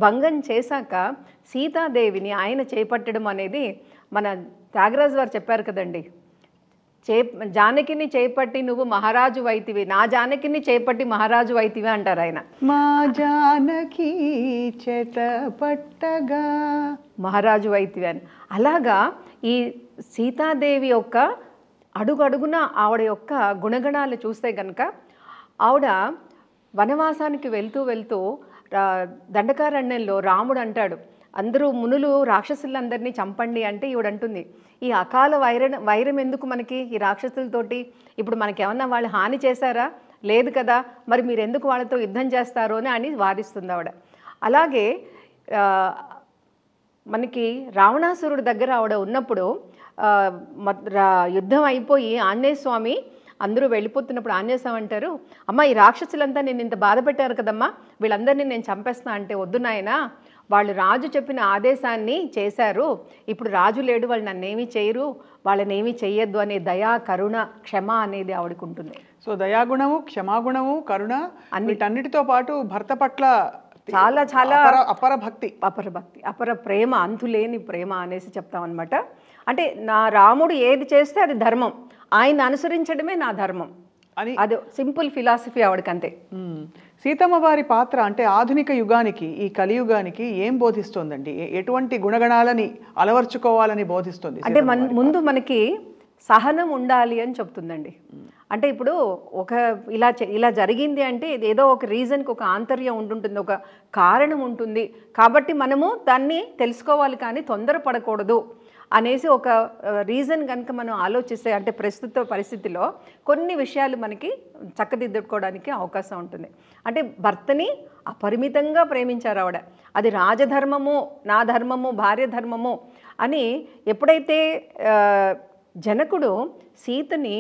భంగం చేశాక సీతాదేవిని ఆయన చేపట్టడం అనేది మన త్యాగరాజు వారు చెప్పారు కదండి, జానకిని చేపట్టి నువ్వు మహారాజు వైతివి, నా జానకిని చేపట్టి మహారాజు వైతివి అంటారు ఆయన. మా జానకి చేతపట్టగా మహారాజు వైతివి అని. అలాగా ఈ సీతాదేవి యొక్క అడుగడుగున ఆవిడ యొక్క గుణగణాలు చూస్తే కనుక, ఆవిడ వనవాసానికి వెళ్తూ దండకారణ్యంలో రాముడు అంటాడు అందరూ మునులు రాక్షసులందరినీ చంపండి అంటే ఈవిడంటుంది ఈ అకాల వైరం ఎందుకు మనకి ఈ రాక్షసులతోటి, ఇప్పుడు మనకేమన్నా వాళ్ళు హాని చేశారా, లేదు కదా, మరి మీరు ఎందుకు వాళ్ళతో యుద్ధం చేస్తారో అని వాదిస్తుంది ఆవిడ. అలాగే మనకి రావణాసురుడి దగ్గర ఆవిడ ఉన్నప్పుడు యుద్ధం అయిపోయి ఆంజనేయ స్వామి అందరూ వెళ్ళిపోతున్నప్పుడు ఆంజనేయ స్వామి అంటారు, అమ్మ ఈ రాక్షసులంతా నేను ఇంత బాధ పెట్టారు కదమ్మా, వీళ్ళందరినీ నేను చంపేస్తా అంటే, వద్దు నాయనా, వాళ్ళు రాజు చెప్పిన ఆదేశాన్ని చేశారు, ఇప్పుడు రాజు లేడు, వాళ్ళు నన్నేమీ చేయరు, వాళ్ళని ఏమీ చెయ్యొద్దు అనే దయా కరుణ క్షమ అనేది ఆవిడకు ఉంటుంది. సో దయాగుణము, క్షమాగుణము, కరుణ వీటన్నిటితో పాటు భర్త పట్ల చాలా చాలా అపరభక్తి, అపర ప్రేమ, అంతులేని ప్రేమ అనేసి చెప్తామన్నమాట. అంటే నా రాముడు ఏది చేస్తే అది ధర్మం, ఆయన అనుసరించడమే నా ధర్మం అని, అది సింపుల్ ఫిలాసఫీ ఆవిడకంతే. సీతమ్మ వారి పాత్ర అంటే ఆధునిక యుగానికి, ఈ కలియుగానికి ఏం బోధిస్తోందండి? ఎటువంటి గుణగణాలని అలవర్చుకోవాలని బోధిస్తుంది? అంటే ముందు మనకి సహనం ఉండాలి అని చెప్తుందండి. అంటే ఇప్పుడు ఇలా జరిగింది అంటే ఏదో ఒక రీజన్కి ఒక ఆంతర్యం ఉంటుంటుంది, ఒక కారణం ఉంటుంది, కాబట్టి మనము దాన్ని తెలుసుకోవాలి కానీ తొందరపడకూడదు అనేసి ఒక రీజన్ కనుక మనం ఆలోచిస్తే అంటే ప్రస్తుత పరిస్థితిలో కొన్ని విషయాలు మనకి చక్కదిద్దుకోవడానికి అవకాశం ఉంటుంది. అంటే భర్తని అపరిమితంగా ప్రేమించారు ఆవిడ. అది రాజధర్మము, నా ధర్మము, భార్య ధర్మము అని ఎప్పుడైతే జనకుడు సీతని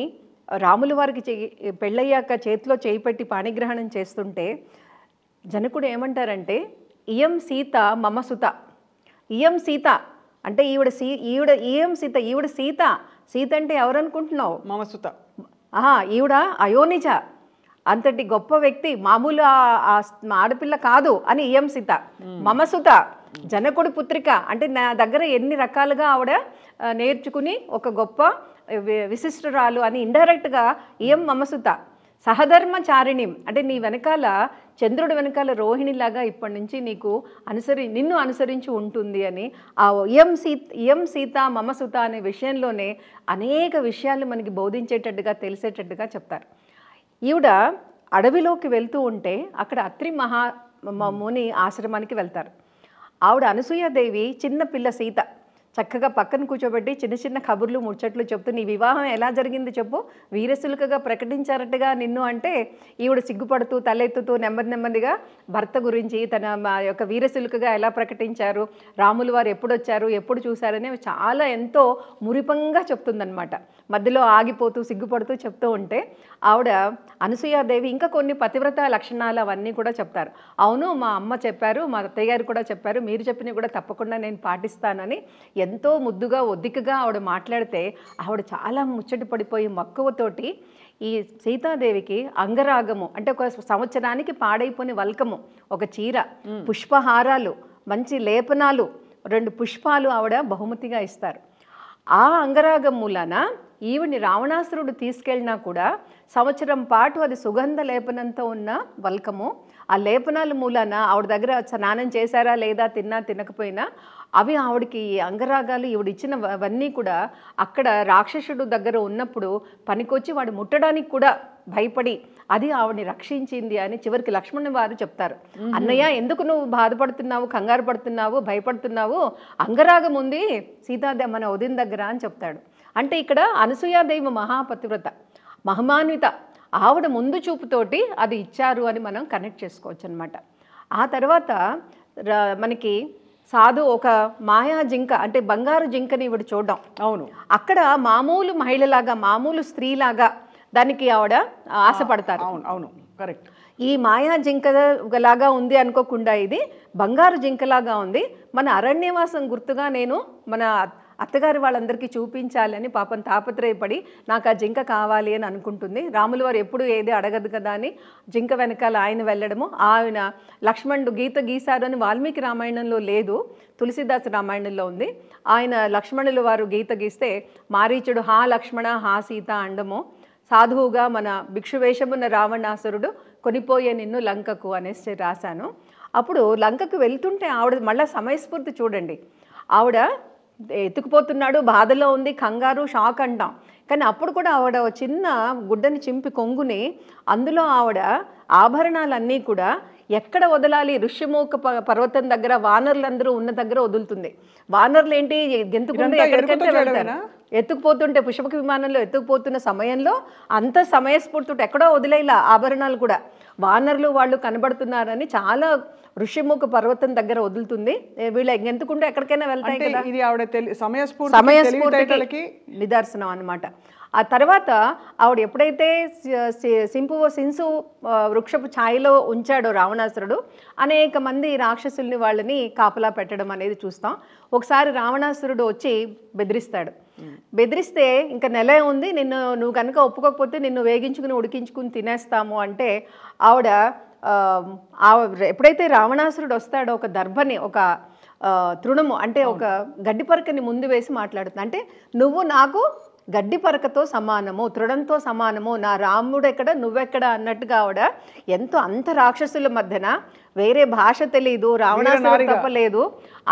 రాముల వారికి పెళ్ళయ్యాక చేతిలో చేయి పెట్టి పాణిగ్రహణం చేస్తుంటే జనకుడు ఏమంటారంటే ఇయం సీత మమ సుత, ఇయం సీత అంటే ఈవిడ సీత. సీత అంటే ఎవరనుకుంటున్నావు? మమసుత. ఈవిడ అయోనిజ, అంతటి గొప్ప వ్యక్తి, మామూలు ఆడపిల్ల కాదు అని ఇయం సీత. మమసుత జనకుడు పుత్రిక అంటే నా దగ్గర ఎన్ని రకాలుగా ఆవిడ నేర్చుకుని ఒక గొప్ప విశిష్టరాలు అని ఇండైరెక్ట్గా ఇయం మమసుత. సహధర్మచారిణి అంటే నీ వెనకాల చంద్రుడి వెనకాల రోహిణిలాగా ఇప్పటి నుంచి నిన్ను అనుసరించి ఉంటుంది అని ఆ ఇయం సీత మమసుత అనే విషయంలోనే అనేక విషయాలు మనకి బోధించేటట్టుగా తెలిసేటట్టుగా చెప్తారు. ఈవిడ అడవిలోకి వెళ్తూ ఉంటే అక్కడ అత్రి ముని ఆశ్రమానికి వెళ్తారు. ఆవిడ అనసూయాదేవి చిన్న పిల్ల సీత చక్కగా పక్కన కూర్చోబెట్టి చిన్న చిన్న కబుర్లు ముచ్చట్లు చెప్తూ నీ వివాహం ఎలా జరిగింది చెప్పు, వీరశుల్కగా ప్రకటించారట్టుగా నిన్ను అంటే ఈవిడ సిగ్గుపడుతూ తలెత్తుతూ నెమ్మదిగా భర్త గురించి తన యొక్క వీరశుల్కగా ఎలా ప్రకటించారు, రాములు వారు ఎప్పుడు వచ్చారు, ఎప్పుడు చూశారని చాలా ఎంతో మురిపంగా చెప్తుందనమాట. మధ్యలో ఆగిపోతూ సిగ్గుపడుతూ చెప్తూ ఉంటే ఆవిడ అనసూయాదేవి ఇంకా కొన్ని పతివ్రత లక్షణాలు అవన్నీ కూడా చెప్తారు. అవును మా అమ్మ చెప్పారు, మా అత్తయ్య గారు కూడా చెప్పారు, మీరు చెప్పినవి కూడా తప్పకుండా నేను పాటిస్తానని ఎంతో ముద్దుగా ఒద్దికగా ఆవిడ మాట్లాడితే ఆవిడ చాలా ముచ్చట పడిపోయి మక్కువతోటి ఈ సీతాదేవికి అంగరాగము అంటే ఒక సంవత్సరానికి పాడైపోయిన వల్కము, ఒక చీర, పుష్పహారాలు, మంచి లేపనాలు, 2 పుష్పాలు ఆవిడ బహుమతిగా ఇస్తారు. ఆ అంగరాగం మూలాన ఈవిని రావణాసురుడు తీసుకెళ్ళినా కూడా సంవత్సరం పాటు అది సుగంధ లేపనంతో ఉన్న వల్కము. ఆ లేపనాల మూలాన ఆవిడ దగ్గర స్నానం చేశారా లేదా, తినకపోయినా అవి ఆవిడకి అంగరాగాలు ఈవిడిచ్చినవన్నీ కూడా అక్కడ రాక్షసుడు దగ్గర ఉన్నప్పుడు పనికొచ్చి వాడు ముట్టడానికి కూడా భయపడి అది ఆవిడని రక్షించింది అని చివరికి లక్ష్మణుని వారు చెప్తారు. అన్నయ్య ఎందుకు నువ్వు బాధపడుతున్నావు, కంగారు పడుతున్నావు, భయపడుతున్నావు, అంగరాగం ఉంది సీతాదేవి మన వదిన దగ్గర అని చెప్తాడు. అంటే ఇక్కడ అనసూయాదేవి మహాపతివ్రత, మహిమాన్విత, ఆవిడ ముందు చూపుతోటి అది ఇచ్చారు అని మనం కనెక్ట్ చేసుకోవచ్చు అనమాట. ఆ తర్వాత మనకి సాధు ఒక మాయా జింక అంటే బంగారు జింకని ఇవిడ చూడడం. అవును, అక్కడ మామూలు మహిళలాగా మామూలు స్త్రీలాగా దానికి ఆవిడ ఆశపడతారు. అవును అవును కరెక్ట్. ఈ మాయా జింకలాగా ఉంది అనుకోకుండా ఇది బంగారు జింకలాగా ఉంది. మన అరణ్యవాసం గుర్తుగా నేను మన అత్తగారి వాళ్ళందరికీ చూపించాలని పాపం తాపత్రయపడి నాకు ఆ జింక కావాలి అని అనుకుంటుంది. రాములు వారు ఎప్పుడు ఏది అడగదు కదా అని జింక వెనకాల ఆయన వెళ్ళడము. ఆయన లక్ష్మణుడు గీత గీశారు అని వాల్మీకి రామాయణంలో లేదు, తులసిదాసు రామాయణంలో ఉంది. ఆయన లక్ష్మణులు వారు గీత గీస్తే మారీచుడు హా లక్ష్మణ హా సీత అండము, సాధువుగా మన భిక్షువేషమున్న రావణాసురుడు కొనిపోయే నిన్ను లంకకు అనేసి రాశాను. అప్పుడు లంకకు వెళ్తుంటే ఆవిడ మళ్ళీ సమయస్ఫూర్తి చూడండి, ఆవిడ ఎత్తుకుపోతున్నాడు, బాధలో ఉంది, కంగారు, షాక్ అంటాం. కానీ అప్పుడు కూడా ఆవిడ చిన్న గుడ్డని చింపి కొంగుని అందులో ఆవిడ ఆభరణాలన్నీ కూడా ఎక్కడ వదలాలి, ఋష్యమూక పర్వతం దగ్గర వానరులందరూ ఉన్న దగ్గర వదులుతుంది. వానరులు ఏంటి గెంతుకుంటే ఎక్కడికంటే వెళ్తారు, ఎత్తుకుపోతుంటే పుష్పక విమానంలో ఎత్తుకుపోతున్న సమయంలో అంత సమయస్ఫూర్తితో ఎక్కడో వదిలేలా ఆభరణాలు కూడా వానరులు వాళ్ళు కనబడుతున్నారని చాలా ఋష్యముఖ పర్వతం దగ్గర వదులుతుంది. వీళ్ళ ఎందుకుంటే ఎక్కడికైనా వెళ్తాయి కదా, ఇది ఆవిడ సమయస్ఫూర్తికి నిదర్శనం అన్నమాట. ఆ తర్వాత ఆవిడ ఎప్పుడైతే సింసు వృక్షపు ఛాయలో ఉంచాడో రావణాసురుడు అనేక మంది రాక్షసుల్ని వాళ్ళని కాపలా పెట్టడం అనేది చూస్తాం. ఒకసారి రావణాసురుడు వచ్చి బెదిరిస్తాడు. బెదిరిస్తే ఇంకా నెల ఉంది, నువ్వు కనుక ఒప్పుకోకపోతే నిన్ను వేగించుకుని ఉడికించుకుని తినేస్తాము అంటే ఆవిడ ఎప్పుడైతే రావణాసురుడు వస్తాడో ఒక దర్భని ఒక తృణము అంటే ఒక గడ్డి పరకని ముందు వేసి మాట్లాడుతుంది. అంటే నువ్వు నాకు గడ్డి పరకతో సమానము, తృణంతో సమానము, నా రాముడు ఎక్కడ నువ్వెక్కడ అన్నట్టుగా ఆవిడ ఎంతో అంత రాక్షసుల మధ్యన వేరే భాష తెలీదు, రావణాసురుడు తప్పలేదు,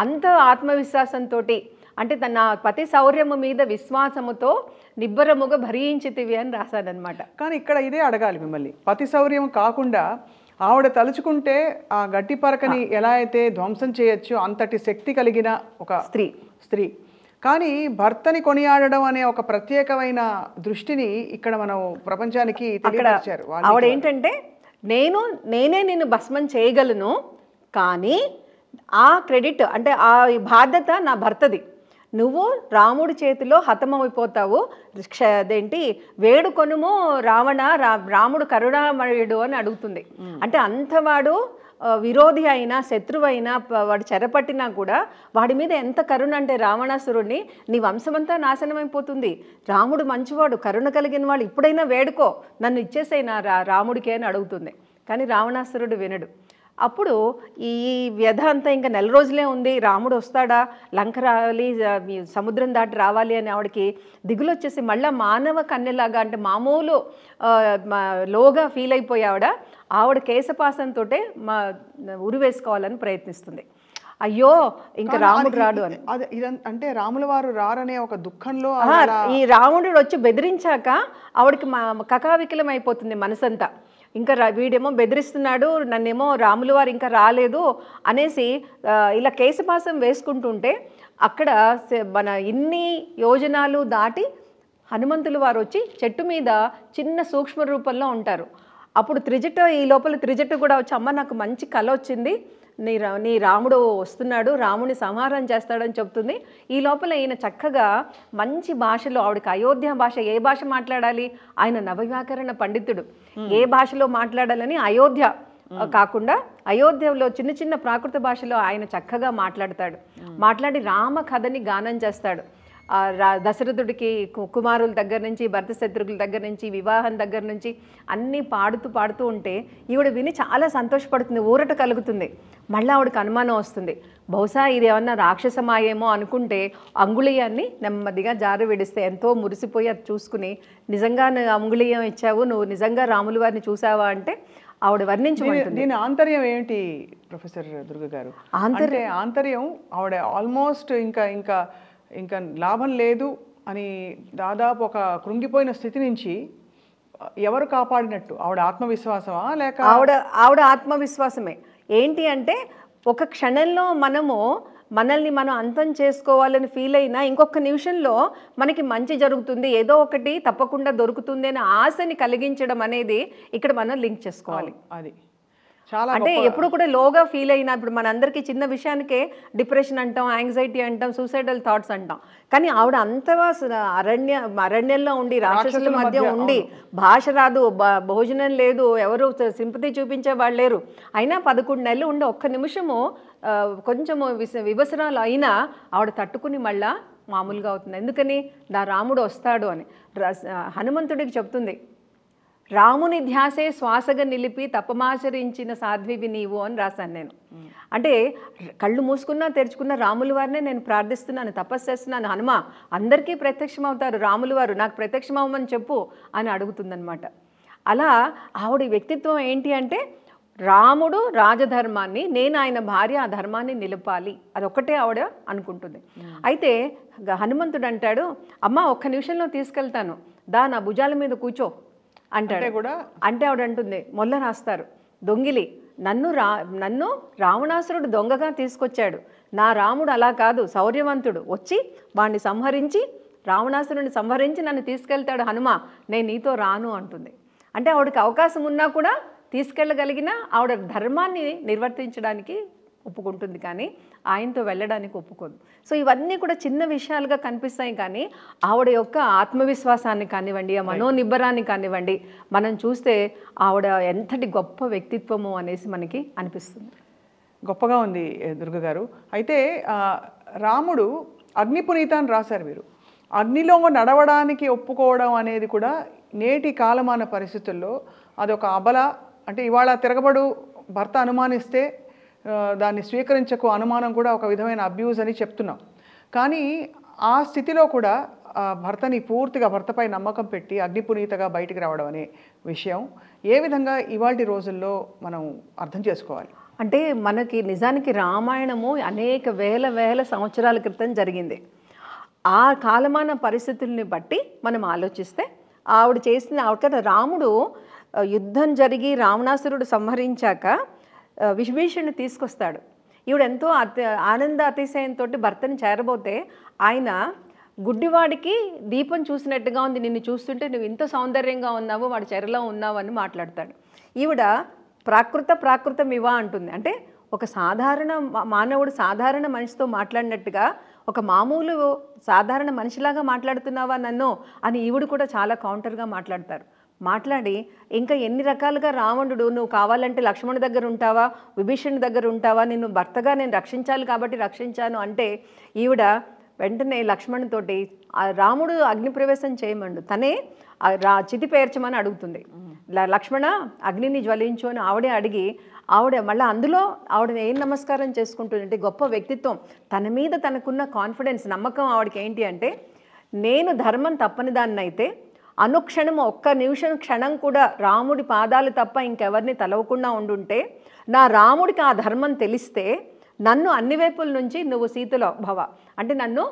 అంత ఆత్మవిశ్వాసంతో అంటే తన పతి శౌర్యము మీద విశ్వాసముతో నిబ్బరముగా భరించితివి అని రాశాడనమాట. కానీ ఇక్కడ ఇదే అడగాలి మిమ్మల్ని, పతి శౌర్యం కాకుండా ఆవిడ తలుచుకుంటే ఆ గట్టి పరకని ఎలా అయితే ధ్వంసం చేయొచ్చో అంతటి శక్తి కలిగిన ఒక స్త్రీ. కానీ భర్తని కొనియాడడం అనే ఒక ప్రత్యేకమైన దృష్టిని ఇక్కడ మనం ప్రపంచానికి తెలియపరిచారు. ఆవిడ ఏంటంటే నేనే నిన్ను భస్మం చేయగలను, కానీ ఆ క్రెడిట్ అంటే ఆ బాధ్యత నా భర్తది. నువ్వు రాముడి చేతిలో హతమైపోతావు, అదేంటి వేడుకొనుము రాముడు కరుణామయుడు అని అడుగుతుంది. అంటే అంతవాడు విరోధి అయినా శత్రువు అయినా వాడు చెరపట్టినా కూడా వాడి మీద ఎంత కరుణ అంటే రావణాసురుడిని నీ వంశమంతా నాశనం అయిపోతుంది, రాముడు మంచివాడు కరుణ కలిగిన వాడు, ఇప్పుడైనా వేడుకో నన్ను ఇచ్చేసేనా రాముడికి అని అడుగుతుంది. కానీ రావణాసురుడు వినడు. అప్పుడు ఈ వ్యధ అంతా ఇంకా 4 రోజులే ఉంది, రాముడు వస్తాడా, లంక రావాలి, సముద్రం దాటి రావాలి అని ఆవిడకి దిగులు వచ్చేసి మళ్ళీ మానవ కన్నెలాగా అంటే మామూలు లోగా ఫీల్ అయిపోయి ఆవిడ కేశపాసంతో ఉరి వేసుకోవాలని ప్రయత్నిస్తుంది. అయ్యో ఇంకా రాముడు రాడు అని. అంటే రాముల వారు రారనే ఒక దుఃఖంలో ఈ రావణుడు వచ్చి బెదిరించాక ఆవిడకి కకావికలం అయిపోతుంది మనసంతా. ఇంకా వీడేమో బెదిరిస్తున్నాడు, నన్నేమో రాముల వారు ఇంకా రాలేదు అనేసి ఇలా కేశపాసం వేసుకుంటుంటే అక్కడ మన ఇన్ని యోజనాలు దాటి హనుమంతుల వారు వచ్చి చెట్టు మీద చిన్న సూక్ష్మ రూపంలో ఉంటారు. అప్పుడు త్రిజట ఈ లోపల త్రిజట కూడా వచ్చి అమ్మ నాకు మంచి కళ వచ్చింది, నీ రాముడు వస్తున్నాడు, రాముని సంహారం చేస్తాడని చెప్తుంది. ఈ లోపల ఈయన చక్కగా మంచి భాషలో ఆవిడకి అయోధ్య భాష ఏ భాష మాట్లాడాలి, ఆయన నవవ్యాకరణ పండితుడు, ఏ భాషలో మాట్లాడాలని అయోధ్య కాకుండా అయోధ్యలో చిన్న చిన్న ప్రాకృత భాషలో ఆయన చక్కగా మాట్లాడతాడు. మాట్లాడి రామ కథని గానం చేస్తాడు. దశరథుడికి కుమారుల దగ్గర నుంచి భర్త శత్రుఘ్నుల దగ్గర నుంచి వివాహం దగ్గర నుంచి అన్నీ పాడుతూ ఉంటే ఈవిడ విని చాలా సంతోషపడుతుంది, ఊరట కలుగుతుంది. మళ్ళీ ఆవిడకి అనుమానం వస్తుంది, బహుశా ఇది ఏమన్నా రాక్షసమాయేమో అనుకుంటే అంగుళీయాన్ని నెమ్మదిగా జారు విడిస్తే ఎంతో మురిసిపోయి అది చూసుకుని నిజంగా అంగుళీయం ఇచ్చావు, నువ్వు నిజంగా రాముల వారిని చూసావా అంటే ఆవిడ వర్ణించమంటుంది. దీని ఆంతర్యం ఏంటి ప్రొఫెసర్ దుర్గ గారు? ఆంతర్యం ఆవిడ ఆల్మోస్ట్ ఇంకా లాభం లేదు అని దాదాపు ఒక కృంగిపోయిన స్థితి నుంచి ఎవరు కాపాడినట్టు? ఆవిడ ఆత్మవిశ్వాసమా లేక? ఆవిడ ఆత్మవిశ్వాసమే. ఏంటి అంటే ఒక క్షణంలో మనల్ని మనం అంతం చేసుకోవాలని ఫీల్ అయినా ఇంకొక నిమిషంలో మనకి మంచి జరుగుతుంది, ఏదో ఒకటి తప్పకుండా దొరుకుతుంది అనే ఆశని కలిగించడం అనేది ఇక్కడ మనం లింక్ చేసుకోవాలి. అది అంటే ఎప్పుడు కూడా లోగా ఫీల్ అయినా ఇప్పుడు మనందరికీ చిన్న విషయానికే డిప్రెషన్ అంటాం, యాంగ్జైటీ అంటాం, సూసైడల్ థాట్స్ అంటాం. కానీ ఆవిడ అంతగా అరణ్యంలో ఉండి రాక్షసుల మధ్య ఉండి భాష రాదు, భోజనం లేదు, ఎవరు సింపతి చూపించే వాళ్ళు లేరు, అయినా 11 నెలలు ఉండి ఒక్క నిమిషము కొంచెము వివసరాలు అయినా ఆవిడ తట్టుకుని మళ్ళా మామూలుగా అవుతుంది. ఎందుకని నా రాముడు వస్తాడు అని హనుమంతుడికి చెప్తుంది. రాముని ధ్యాసే శ్వాసగా నిలిపి తపమాచరించిన సాధ్వివి నీవు అని రాశాను నేను. అంటే కళ్ళు మూసుకున్నా తెరుచుకున్న రాముల వారినే నేను ప్రార్థిస్తున్నాను, తపస్సు చేస్తున్నాను, హనుమ అందరికీ ప్రత్యక్షం అవుతారు రాముల వారు, నాకు ప్రత్యక్షం అవ్వమని చెప్పు అని అడుగుతుందనమాట. అలా ఆవిడ వ్యక్తిత్వం ఏంటి అంటే రాముడు రాజధర్మాన్ని, నేను ఆయన భార్య ఆ ధర్మాన్ని నిలపాలి, అదొక్కటే ఆవిడ అనుకుంటుంది. అయితే హనుమంతుడు అంటాడు, అమ్మ ఒక్క నిమిషంలో తీసుకెళ్తాను, నా భుజాల మీద కూర్చో అంటాడు. అంటే ఆవిడ అంటుంది, మొల్ల రాస్తారు దొంగిలి, నన్ను రావణాసురుడు దొంగగా తీసుకొచ్చాడు, నా రాముడు అలా కాదు శౌర్యవంతుడు, వచ్చి వాడిని సంహరించి రావణాసురుడిని సంహరించి నన్ను తీసుకెళ్తాడు హనుమ, నేను నీతో రాను అంటుంది. అంటే ఆవిడకి అవకాశం ఉన్నా కూడా తీసుకెళ్ళగలిగిన ఆవిడ ధర్మాన్ని నిర్వర్తించడానికి ఒప్పుకుంటుంది, కానీ ఆయనతో వెళ్ళడానికి ఒప్పుకోదు. సో ఇవన్నీ కూడా చిన్న విషయాలుగా కనిపిస్తాయి, కానీ ఆవిడ యొక్క ఆత్మవిశ్వాసాన్ని కానివ్వండి, ఆ మనోనిబ్బరాన్ని కానివ్వండి మనం చూస్తే ఆవిడ ఎంతటి గొప్ప వ్యక్తిత్వము అనేసి మనకి అనిపిస్తుంది. గొప్పగా ఉంది దుర్గ గారు. అయితే రాముడు అగ్నిపునీత అని రాశారు మీరు. అగ్నిలో నడవడానికి ఒప్పుకోవడం అనేది కూడా నేటి కాలమాన పరిస్థితుల్లో అదొక అబల. అంటే ఇవాళ తిరగబడు భర్త అనుమానిస్తే దాన్ని స్వీకరించకు అనుమానం కూడా ఒక విధమైన అబ్యూజ్ అని చెప్తున్నాం. కానీ ఆ స్థితిలో కూడా భర్తని పూర్తిగా భర్తపై నమ్మకం పెట్టి అగ్నిపునీతగా బయటికి రావడం అనే విషయం ఏ విధంగా ఇవాళ రోజుల్లో మనం అర్థం చేసుకోవాలి? అంటే మనకి నిజానికి రామాయణము అనేక వేల సంవత్సరాల క్రితం జరిగింది. ఆ కాలమాన పరిస్థితుల్ని బట్టి మనం ఆలోచిస్తే ఆవిడ చేసిన ఆవిడ రాముడు యుద్ధం జరిగి రావణాసురుడు సంహరించాక విభీషణుని తీసుకొస్తాడు. ఈవిడ ఎంతో ఆనంద అతిశయంతో భర్తని చేరబోతే ఆయన గుడ్డివాడికి దీపం చూసినట్టుగా ఉంది, నిన్ను చూస్తుంటే నువ్వు ఇంత సౌందర్యంగా ఉన్నావు, వాడి చెరలో ఉన్నావు అని మాట్లాడతాడు. ఈవిడ ప్రాకృతం ఇవా అంటుంది. అంటే ఒక సాధారణ మానవుడు సాధారణ మనిషితో మాట్లాడినట్టుగా ఒక మామూలు సాధారణ మనిషిలాగా మాట్లాడుతున్నావా నన్ను అని ఈవిడ కూడా చాలా కౌంటర్గా మాట్లాడతారు. మాట్లాడి ఇంకా ఎన్ని రకాలుగా రావణుడు నువ్వు కావాలంటే లక్ష్మణుడి దగ్గర ఉంటావా, విభీషణుడి దగ్గర ఉంటావా, నిన్ను భర్తగా నేను రక్షించాలి కాబట్టి రక్షించాను అంటే ఈవిడ వెంటనే లక్ష్మణుతోటి రాముడు అగ్నిప్రవేశం చేయమండు, తనే చితి పేర్చమని అడుగుతుంది. లక్ష్మణ అగ్నిని జ్వలించు అని ఆవిడే అడిగి ఆవిడ మళ్ళీ అందులో ఆవిడ ఏం నమస్కారం చేసుకుంటుందంటే గొప్ప వ్యక్తిత్వం, తన మీద తనకున్న కాన్ఫిడెన్స్ నమ్మకం ఆవిడకి ఏంటి అంటే నేను ధర్మం తప్పని దాన్నైతే అనుక్షణం ఒక్క నిమిషం క్షణం కూడా రాముడి పాదాలు తప్ప ఇంకెవరిని తలవకుండా ఉండుంటే నా రాముడికి ఆ ధర్మం తెలిస్తే నన్ను అన్ని వైపుల నుంచి నువ్వు సీతలో భవ అంటే నన్ను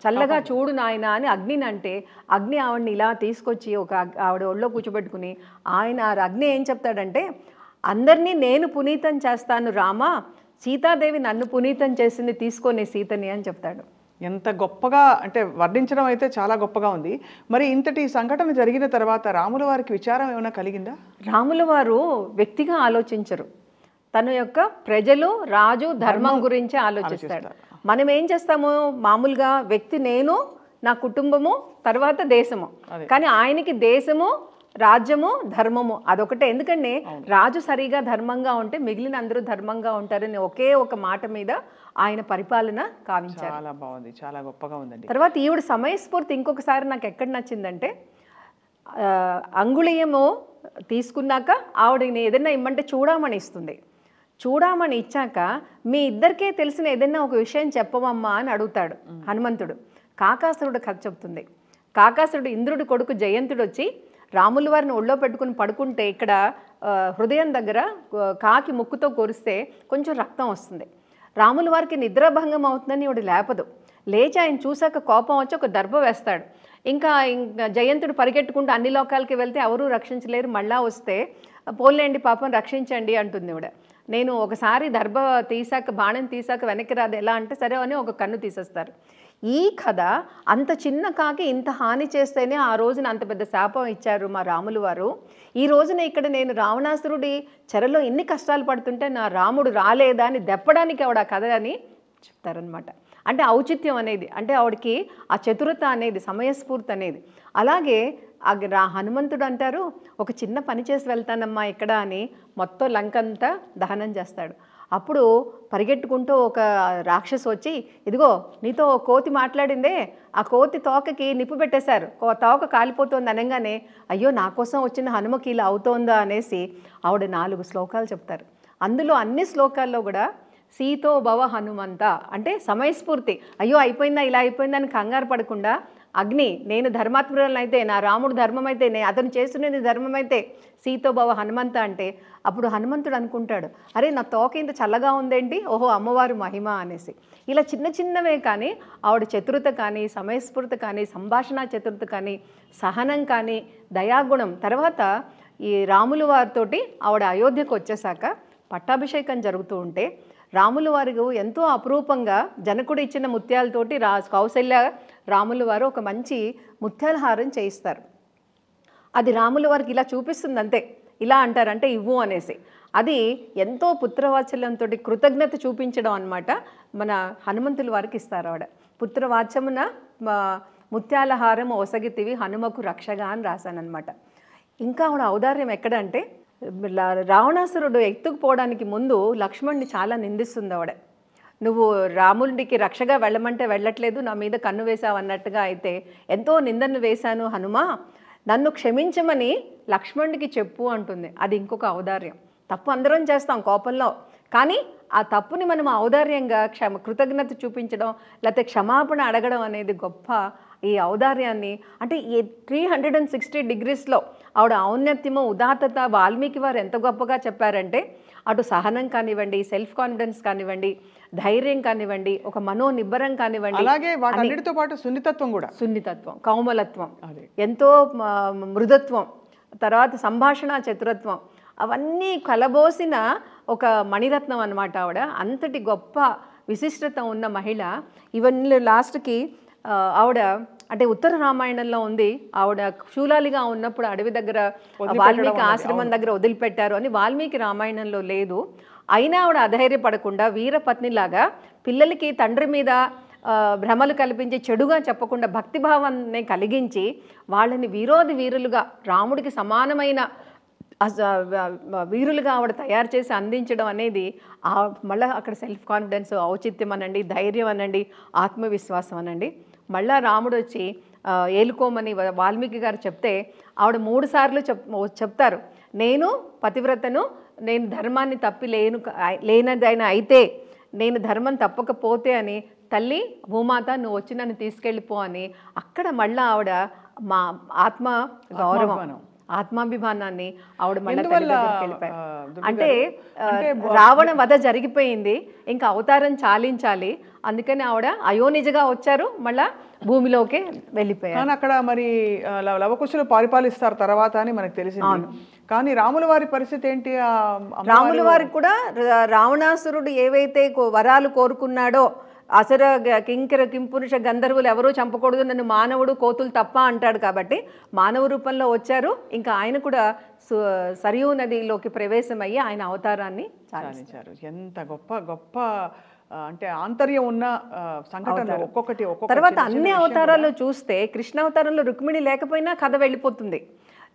చల్లగా చూడు నాయన అని అగ్నిని అంటే అగ్ని ఆవిడని ఇలా తీసుకొచ్చి ఒక ఆవిడ ఒళ్ళో కూర్చోబెట్టుకుని ఆయన అగ్ని ఏం చెప్తాడంటే అందరినీ నేను పునీతం చేస్తాను రామా, సీతాదేవి నన్ను పునీతం చేసింది తీసుకొని సీతని అని చెప్తాడు. ఎంత గొప్పగా అంటే వర్ణించడం అయితే చాలా గొప్పగా ఉంది. మరి ఇంతటి సంఘటన జరిగిన తర్వాత రాముల వారికి విచారం ఏమైనా కలిగిందా? రాముల వారు వ్యక్తిగా ఆలోచించరు, తన యొక్క ప్రజలు రాజు ధర్మం గురించి ఆలోచిస్తాడు. మనం ఏం చేస్తాము మామూలుగా వ్యక్తి నేను నా కుటుంబము తర్వాత దేశము, కానీ ఆయనకి దేశము రాజ్యము ధర్మము అదొకటే. ఎందుకంటే రాజు సరిగా ధర్మంగా ఉంటే మిగిలిన అందరూ ధర్మంగా ఉంటారని ఒకే ఒక మాట మీద ఆయన పరిపాలన కావించారు. చాలా బాగుంది, చాలా గొప్పగా ఉందండి. తర్వాత ఈవిడ సమయస్ఫూర్తి ఇంకొకసారి నాకు ఎక్కడ నచ్చిందంటే అంగుళీయము తీసుకున్నాక ఆవిడని ఏదైనా ఇమ్మంటే చూడమని ఇస్తుంది. చూడమని ఇచ్చాక మీ ఇద్దరికే తెలిసిన ఏదైనా ఒక విషయం చెప్పవమ్మా అని అడుగుతాడు హనుమంతుడు. కాకాసురుడు కథ చెప్తుంది. కాకాసురుడు ఇంద్రుడి కొడుకు జయంతుడు వచ్చి రాముల వారిని ఒళ్ళో పెట్టుకుని పడుకుంటే ఇక్కడ హృదయం దగ్గర కాకి ముక్కుతో కొరిస్తే కొంచెం రక్తం వస్తుంది. రాముల వారికి నిద్రాభంగం అవుతుందని ఈవిడ లేపదు. లేచి ఆయన చూశాక కోపం వచ్చి ఒక దర్భ వేస్తాడు. ఇంకా జయంతుడు పరిగెట్టుకుంటూ అన్ని లోకాలకి వెళ్తే ఎవరూ రక్షించలేరు, మళ్ళా వస్తే పోలేండి పాపం రక్షించండి అంటుంది ఈవిడ. నేను ఒకసారి దర్భ తీసాక బాణం తీసాక వెనక్కి రాదు ఎలా అంటే సరే అని ఒక కన్ను తీసేస్తారు. ఈ కథ అంత చిన్న కాకి ఇంత హాని చేస్తేనే ఆ రోజున అంత పెద్ద శాపం ఇచ్చారు మా రాములు వారు. ఈ రోజున ఇక్కడ నేను రావణాసురుడి చెరలో ఎన్ని కష్టాలు పడుతుంటే నా రాముడు రాలేదా అని దెప్పడానికి ఆవిడ ఆ కథ అని చెప్తారనమాట. అంటే ఔచిత్యం అనేది, అంటే ఆవిడకి ఆ చతురత అనేది, సమయస్ఫూర్తి అనేది. అలాగే హనుమంతుడు అంటారు ఒక చిన్న పని చేసి వెళ్తానమ్మా ఇక్కడ అని మొత్తం లంకంతా దహనం చేస్తాడు. అప్పుడు పరిగెట్టుకుంటూ ఒక రాక్షసు వచ్చి ఇదిగో నీతో కోతి మాట్లాడిందే, ఆ కోతి తోకకి నిప్పు పెట్టేశారు, తోక కాలిపోతుంది అనగానే అయ్యో నా కోసం వచ్చిన హనుమకి ఇలా అవుతోందా అనేసి ఆవిడ 4 శ్లోకాలు చెప్తారు. అందులో అన్ని శ్లోకాల్లో కూడా సీతో భవ హనుమంత అంటే సమయస్ఫూర్తి, అయ్యో అయిపోయిందా ఇలా అయిపోయిందా అని కంగారు పడకుండా అగ్ని నేను ధర్మాత్మురాలనైతే నా రాముడు ధర్మమైతే అతను చేస్తున్నది ధర్మమైతే సీతో భవ హనుమంత అంటే అప్పుడు హనుమంతుడు అనుకుంటాడు అరే నా తోక ఇంత చల్లగా ఉందేంటి, ఓహో అమ్మవారు మహిమ అనేసి. ఇలా చిన్న చిన్నవే కానీ ఆవిడ చతురత కానీ సమయస్ఫూర్తి కానీ సంభాషణ చతురత కానీ సహనం కానీ దయాగుణం. తర్వాత ఈ రాముల వారితోటి ఆవిడ అయోధ్యకు వచ్చేసాక పట్టాభిషేకం జరుగుతూ ఉంటే రాముల వారికి ఎంతో అపురూపంగా జనకుడు ఇచ్చిన ముత్యాలతోటి కౌసల్య రాముల వారు ఒక మంచి ముత్యాల హారం చేయిస్తారు. అది రాముల వారికి ఇలా చూపిస్తుంది అంతే, ఇలా అంటారంటే ఇవ్వు అనేసి. అది ఎంతో పుత్రవాత్సల్యంతో కృతజ్ఞత చూపించడం అనమాట. మన హనుమంతుల వారికి ఇస్తారు ఆవిడ. పుత్రవాత్సమున ముత్యాల హారం ఒసగితివి హనుమకు రక్షగా అని రాశానమాట. ఇంకా ఆవిడ ఔదార్యం ఎక్కడంటే రావణాసురుడు ఎత్తుకుపోవడానికి ముందు లక్ష్మణ్ని చాలా నిందిస్తుంది ఆవిడ. నువ్వు రాముడికి రక్షగా వెళ్ళమంటే వెళ్ళట్లేదు, నా మీద కన్ను వేసావు అన్నట్టుగా అయితే ఎంతో నిందను వేశాను హనుమా, నన్ను క్షమించమని లక్ష్మణుడికి చెప్పు అంటుంది. అది ఇంకొక ఔదార్యం. తప్పు అందరం చేస్తాం కోపంలో, కానీ ఆ తప్పుని మనం ఔదార్యంగా కృతజ్ఞత చూపించడం లేకపోతే క్షమాపణ అడగడం అనేది గొప్ప. ఈ ఔదార్యాన్ని అంటే ఈ 360 డిగ్రీస్లో ఆవిడ ఔన్నత్యము ఉదాత్తత వాల్మీకి వారు ఎంత గొప్పగా చెప్పారంటే అటు సహనం కానివ్వండి, సెల్ఫ్ కాన్ఫిడెన్స్ కానివ్వండి, ధైర్యం కానివ్వండి, ఒక మనోనిబ్బరం కానివ్వండి, అలాగే వాటన్నిటితో పాటు సున్నితత్వం కూడా, సున్నితత్వం, కౌమలత్వం, ఎంతో మృదుత్వం, తర్వాత సంభాషణ చతురత్వం, అవన్నీ కలబోసిన ఒక మణిరత్నం అన్నమాట ఆవిడ. అంతటి గొప్ప విశిష్టత ఉన్న మహిళ. ఇవన్నీ లాస్ట్కి ఆవిడ అంటే ఉత్తర రామాయణంలో ఉంది, ఆవిడ శూలాలిగా ఉన్నప్పుడు అడవి దగ్గర వాల్మీకి ఆశ్రమం దగ్గర వదిలిపెట్టారు అని వాల్మీకి రామాయణంలో లేదు. అయినా ఆవిడ అధైర్యపడకుండా వీరపత్నిలాగా పిల్లలకి తండ్రి మీద భ్రమలు కల్పించి చెడుగా చెప్పకుండా భక్తిభావాన్ని కలిగించి వాళ్ళని వీరులుగా రాముడికి సమానమైన వీరులుగా ఆవిడ తయారు చేసి అందించడం అనేది మళ్ళీ అక్కడ సెల్ఫ్ కాన్ఫిడెన్స్, ఔచిత్యం అనండి, ధైర్యం అనండి, ఆత్మవిశ్వాసం అనండి. మళ్ళా రాముడు వచ్చి ఏలుకోమని వాల్మీకి గారు చెప్తే ఆవిడ 3 సార్లు చెప్తారు, నేను పతివ్రతను, నేను ధర్మాన్ని తప్పి లేనదైనా అయితే, నేను ధర్మం తప్పకపోతే అని, తల్లి భూమాత నువ్వు వచ్చి నన్ను తీసుకెళ్ళిపో అని. అక్కడ మళ్ళీ ఆవిడ మా ఆత్మ గౌరవం, ఆత్మాభిమానాన్ని ఆవిడ మళ్ళీ వెళ్ళిపోయారు. అంటే రావణ వధ జరిగిపోయింది, ఇంకా అవతారం చాలించాలి, అందుకని ఆవిడ అయోనిజగా వచ్చారు, మళ్ళా భూమిలోకి వెళ్ళిపోయారు. కానీ అక్కడ మరి లవకుశులు పరిపాలిస్తారు తర్వాత అని మనకు తెలిసింది. కానీ రాముల వారి పరిస్థితి ఏంటి? రాముల వారికి కూడా రావణాసురుడు ఏవైతే వరాలు కోరుకున్నాడో, అసర కింకర కింపురుష గంధర్వులు ఎవరూ చంపకూడదు, నన్ను మానవుడు కోతులు తప్ప అంటాడు కాబట్టి మానవ రూపంలో వచ్చారు. ఇంకా ఆయన కూడా సరియూ నదిలోకి ప్రవేశమయ్యి ఆయన అవతారాన్ని సాధించారు. ఎంత గొప్ప గొప్ప అంటే ఆంతర్యం ఉన్న సంఘటనలు ఒక్కొక్కటి. తర్వాత అన్ని అవతారాల్లో చూస్తే కృష్ణ అవతారంలో రుక్మిణి లేకపోయినా కథ వెళ్ళిపోతుంది.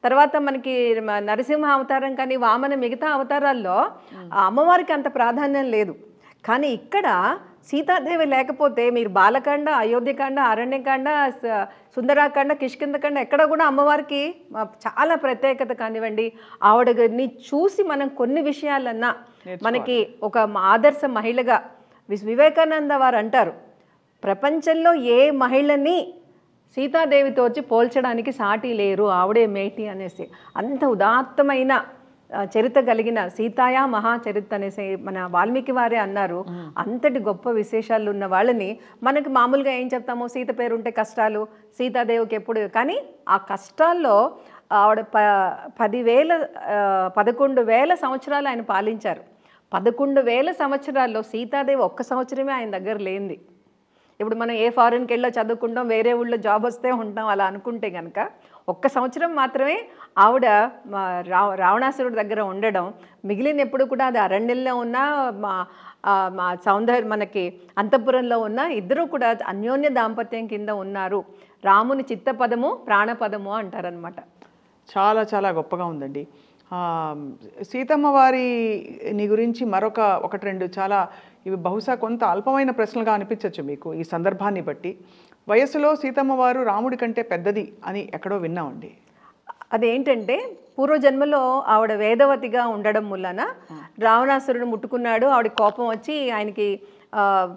తర్వాత మనకి నరసింహ అవతారం కానీ వామన మిగతా అవతారాల్లో అమ్మవారికి అంత ప్రాధాన్యం లేదు. కానీ ఇక్కడ సీతాదేవి లేకపోతే మీరు బాలకాండ, అయోధ్యకాండ, అరణ్యకాండ, సుందరాకాండ, కిష్కిందకాండ ఎక్కడ కూడా అమ్మవారికి చాలా ప్రత్యేకత కానివ్వండి. ఆవిడని చూసి మనం కొన్ని విషయాలన్నా మనకి ఒక ఆదర్శ మహిళగా వివేకానంద వారు అంటారు, ప్రపంచంలో ఏ మహిళని సీతాదేవితో వచ్చి పోల్చడానికి సాటి లేరు, ఆవిడే మేటి అనేసి. అంత ఉదాత్తమైన చరిత్ర కలిగిన సీతాయా మహాచరిత్ర అనేసి మన వాల్మీకి వారే అన్నారు. అంతటి గొప్ప విశేషాలు ఉన్న వాళ్ళని మనకి మామూలుగా ఏం చెప్తాము, సీత పేరుంటే కష్టాలు, సీతాదేవికి ఎప్పుడు. కానీ ఆ కష్టాల్లో ఆవిడ 11,000 సంవత్సరాలు ఆయన పాలించారు. 11,000 సంవత్సరాల్లో సీతాదేవి ఒక్క సంవత్సరమే ఆయన దగ్గర లేనిది. ఇప్పుడు మనం ఏ ఫారెన్కి వెళ్ళో చదువుకుంటాం, వేరే ఊళ్ళో జాబ్ వస్తే ఉంటాం అలా అనుకుంటే కనుక, ఒక్క సంవత్సరం మాత్రమే ఆవిడ రావణాసురుడి దగ్గర ఉండడం. మిగిలిన ఎప్పుడు కూడా అది అరణ్యంలో ఉన్న మా సౌందర్య మనకి అంతఃపురంలో ఉన్న ఇద్దరూ కూడా అన్యోన్య దాంపత్యం కింద ఉన్నారు. రాముని చిత్తపదము ప్రాణపదము అంటారనమాట. చాలా చాలా గొప్పగా ఉందండి. సీతమ్మ వారిని గురించి ఒకటి రెండు చాలా ఇవి బహుశా కొంత అల్పమైన ప్రశ్నలుగా అనిపించవచ్చు మీకు ఈ సందర్భాన్ని బట్టి. వయసులో సీతమ్మ వారు రాముడి కంటే పెద్దది అని ఎక్కడో విన్నామండి. అదేంటంటే పూర్వజన్మలో ఆవిడ వేదవతిగా ఉండడం వలన రావణాసురుడు ముట్టుకున్నాడు, ఆవిడ కోపం వచ్చి ఆయనకి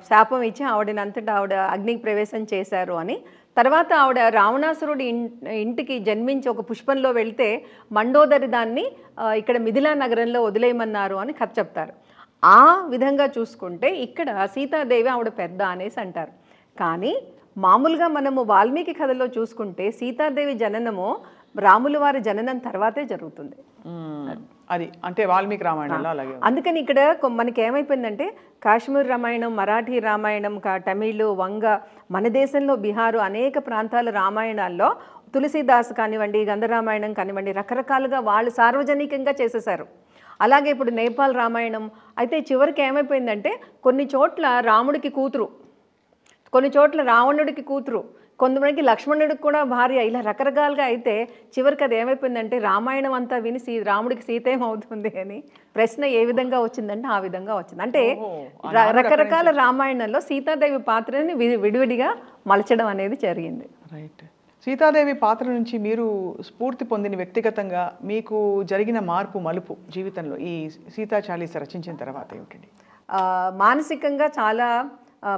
శాపం ఇచ్చి ఆవిడనంతటా ఆవిడ అగ్నికి ప్రవేశం చేశారు అని. తర్వాత ఆవిడ రావణాసురుడి ఇంటికి జన్మించి ఒక పుష్పంలో వెళ్తే మండోదరి దాన్ని ఇక్కడ మిథిలా నగరంలో వదిలేయమన్నారు అని కథ చెప్తారు. ఆ విధంగా చూసుకుంటే ఇక్కడ సీతాదేవి ఆవిడ పెద్ద అనేసి అంటారు. కానీ మామూలుగా మనము వాల్మీకి కథలో చూసుకుంటే సీతాదేవి జననము రాముల వారి జననం తర్వాతే జరుగుతుంది. అది అంటే వాల్మీకి రామాయణంలో అలాగే. అందుకని ఇక్కడ మనకి ఏమైపోయిందంటే కాశ్మీర్ రామాయణం, మరాఠీ రామాయణం, తమిళ్, వంగ, మన దేశంలో బీహారు అనేక ప్రాంతాల రామాయణాల్లో తులసీదాస్ కానివ్వండి, గంధరామాయణం కానివ్వండి, రకరకాలుగా వాళ్ళు సార్వజనికంగా చేసేసారు. అలాగే ఇప్పుడు నేపాల్ రామాయణం అయితే చివరికి ఏమైపోయిందంటే కొన్ని చోట్ల రాముడికి కూతురు, కొన్ని చోట్ల రావణుడికి కూతురు, కొంతమందికి లక్ష్మణుడికి కూడా భార్య, ఇలా రకరకాలుగా అయితే చివరికి అది ఏమైపోయిందంటే రామాయణం అంతా విని రాముడికి సీత ఏమవుతుంది అని ప్రశ్న ఏ విధంగా వచ్చిందంటే ఆ విధంగా వచ్చింది. అంటే రకరకాల రామాయణంలో సీతాదేవి పాత్రని విడివిడిగా మలచడం అనేది జరిగింది. రైట్. సీతాదేవి పాత్ర నుంచి మీరు స్ఫూర్తి పొందిన వ్యక్తిగతంగా మీకు జరిగిన మార్పు మలుపు జీవితంలో ఈ సీతా చాలీస రచించిన తర్వాత ఏమిటండి? మానసికంగా చాలా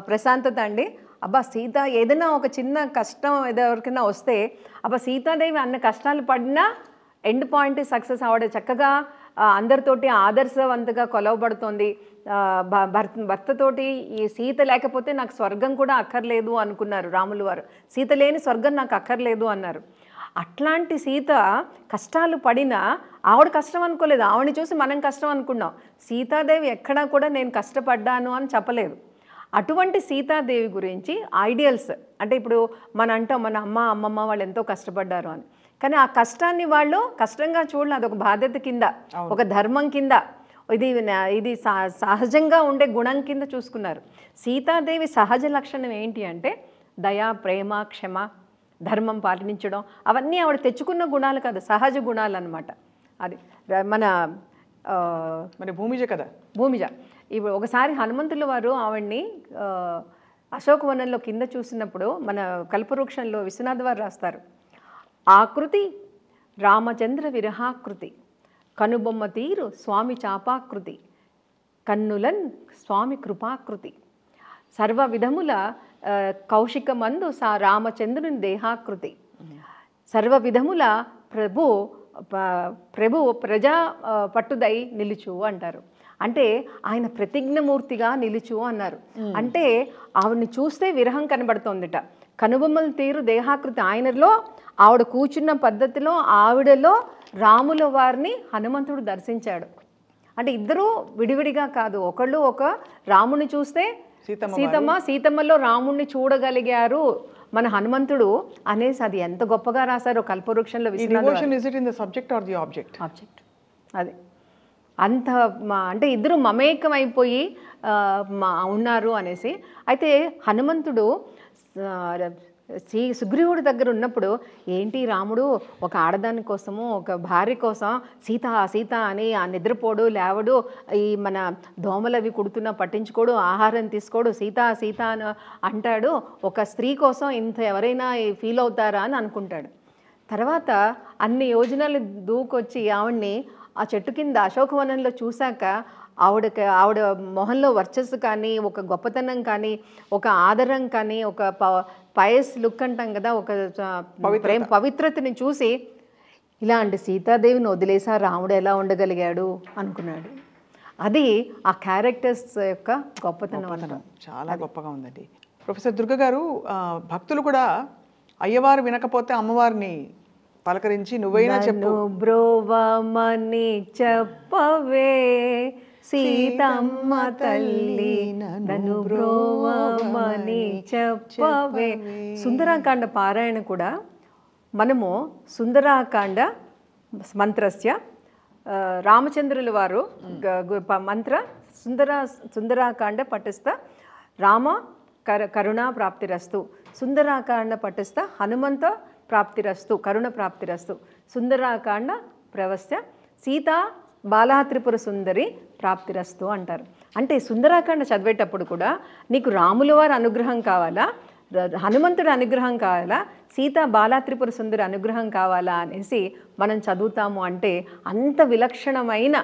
ప్రశాంతత అండి. అబ్బా సీత ఏదైనా ఒక చిన్న కష్టం ఎవరికైనా వస్తే అబ్బా సీతాదేవి అన్న కష్టాలు పడినా ఎండ్ పాయింట్ సక్సెస్ ఆవిడ చక్కగా అందరితోటి ఆదర్శవంతంగా కొలవబడుతోంది. భర్తతోటి ఈ సీత లేకపోతే నాకు స్వర్గం కూడా అక్కర్లేదు అనుకున్నారు రాములు వారు. సీత లేని స్వర్గం నాకు అక్కర్లేదు అన్నారు. అట్లాంటి సీత కష్టాలు పడినా ఆవిడ కష్టం అనుకోలేదు, ఆవిడని చూసి మనం కష్టం అనుకున్నాం. సీతాదేవి ఎక్కడా కూడా నేను కష్టపడ్డాను అని చెప్పలేదు. అటువంటి సీతాదేవి గురించి ఐడియల్స్ అంటే ఇప్పుడు మన అంటాం మన అమ్మమ్మ వాళ్ళు ఎంతో కష్టపడ్డారు అని, కానీ ఆ కష్టాన్ని వాళ్ళు కష్టంగా చూడలేదు, అదొక బాధ్యత కింద, ఒక ధర్మం కింద, ఇది సహజంగా ఉండే గుణం కింద చూసుకున్నారు. సీతాదేవి సహజ లక్షణం ఏంటి అంటే దయ, ప్రేమ, క్షమ, ధర్మం పాటించడం, అవన్నీ ఆవిడ తెచ్చుకున్న గుణాలు కాదు, సహజ గుణాలు అన్నమాట. అది మన భూమిజ కదా. భూమిజ ఇప్పుడు ఒకసారి హనుమంతుల వారు ఆవిడ్ని అశోకవనంలో కింద చూసినప్పుడు మన కల్పవృక్షంలో విశ్వనాథ్ వారు రాస్తారు, ఆకృతి రామచంద్ర విరహాకృతి, కనుబొమ్మ తీరు స్వామి చాపాకృతి, కన్నులన్ స్వామి కృపాకృతి, సర్వ విధముల కౌశికమందు రామచంద్రుని దేహాకృతి, సర్వ విధముల ప్రభు ప్రజా పట్టుదై నిలుచు అంటారు. అంటే ఆయన ప్రతిజ్ఞమూర్తిగా నిలుచు అన్నారు. అంటే ఆవిడని చూస్తే విరహం కనబడుతోందిట. కనుబొమ్మల తీరు దేహాకృతి, ఆయనలో ఆవిడ కూర్చున్న పద్ధతిలో ఆవిడలో రాముల వారిని హనుమంతుడు దర్శించాడు. అంటే ఇద్దరూ విడివిడిగా కాదు, ఒకళ్ళు ఒక రాముని చూస్తే సీతమ్మలో రాముణ్ణి చూడగలిగారు మన హనుమంతుడు అనేసి అది ఎంత గొప్పగా రాశారో కల్పవృక్షంలో. ఆబ్జెక్ట్ అది అంత అంటే ఇద్దరు మమేకం అయిపోయి ఉన్నారు అనేసి. అయితే హనుమంతుడు సుగ్రీవుడి దగ్గర ఉన్నప్పుడు ఏంటి రాముడు ఒక ఆడదాని కోసము ఒక భార్య కోసం సీత అని ఆ నిద్రపోడు లేవడు, ఈ మన దోమలవి కుడుతున్నా పట్టించుకోడు, ఆహారం తీసుకోడు, సీత అని అంటాడు, ఒక స్త్రీ కోసం ఇంత ఎవరైనా ఫీల్ అవుతారా అని అనుకుంటాడు. తర్వాత అన్ని యోజనాలు దూకొచ్చి ఆవిడ్ని ఆ చెట్టు కింద అశోకవనంలో చూశాక ఆవిడ మొహంలో వర్చస్సు కానీ, ఒక గొప్పతనం కానీ, ఒక ఆదరం కానీ, ఒక పయస్ లుక్ అంటాం కదా, ఒక పవిత్రతని చూసి ఇలాంటి సీతాదేవిని వదిలేసా రాముడు ఎలా ఉండగలిగాడు అనుకున్నాడు. అది ఆ క్యారెక్టర్స్ యొక్క గొప్పతనం. చాలా గొప్పగా ఉందండి. ప్రొఫెసర్ దుర్గ గారు, భక్తులు కూడా అయ్యవారు వినకపోతే అమ్మవారిని పలకరించి నువ్వైనా చెప్పు, బ్రోవమని చెప్పవే సీతమ్మ తల్లి నన్ను బ్రోవమని చెప్పవే. సుందరాకాండ పారాయణ కూడా మనము సుందరాకాండ మంత్రస్య రామచంద్రుల వారు మంత్ర సుందరాకాండ పఠిస్త రామ కరుణా ప్రాప్తిరస్తు, సుందరాకాండ పఠిస్త హనుమంత ప్రాప్తిరస్తు కరుణ ప్రాప్తిరస్తు, సుందరాకాండ ప్రవస్య సీతా బాలా త్రిపుర సుందరి ప్రాప్తిరస్తు అంటారు. అంటే సుందరాకాండ చదివేటప్పుడు కూడా నీకు రాముల వారి అనుగ్రహం కావాలా, హనుమంతుడి అనుగ్రహం కావాలా, సీతా బాలా త్రిపుర సుందరి అనుగ్రహం కావాలా అనేసి మనం చదువుతాము. అంటే అంత విలక్షణమైన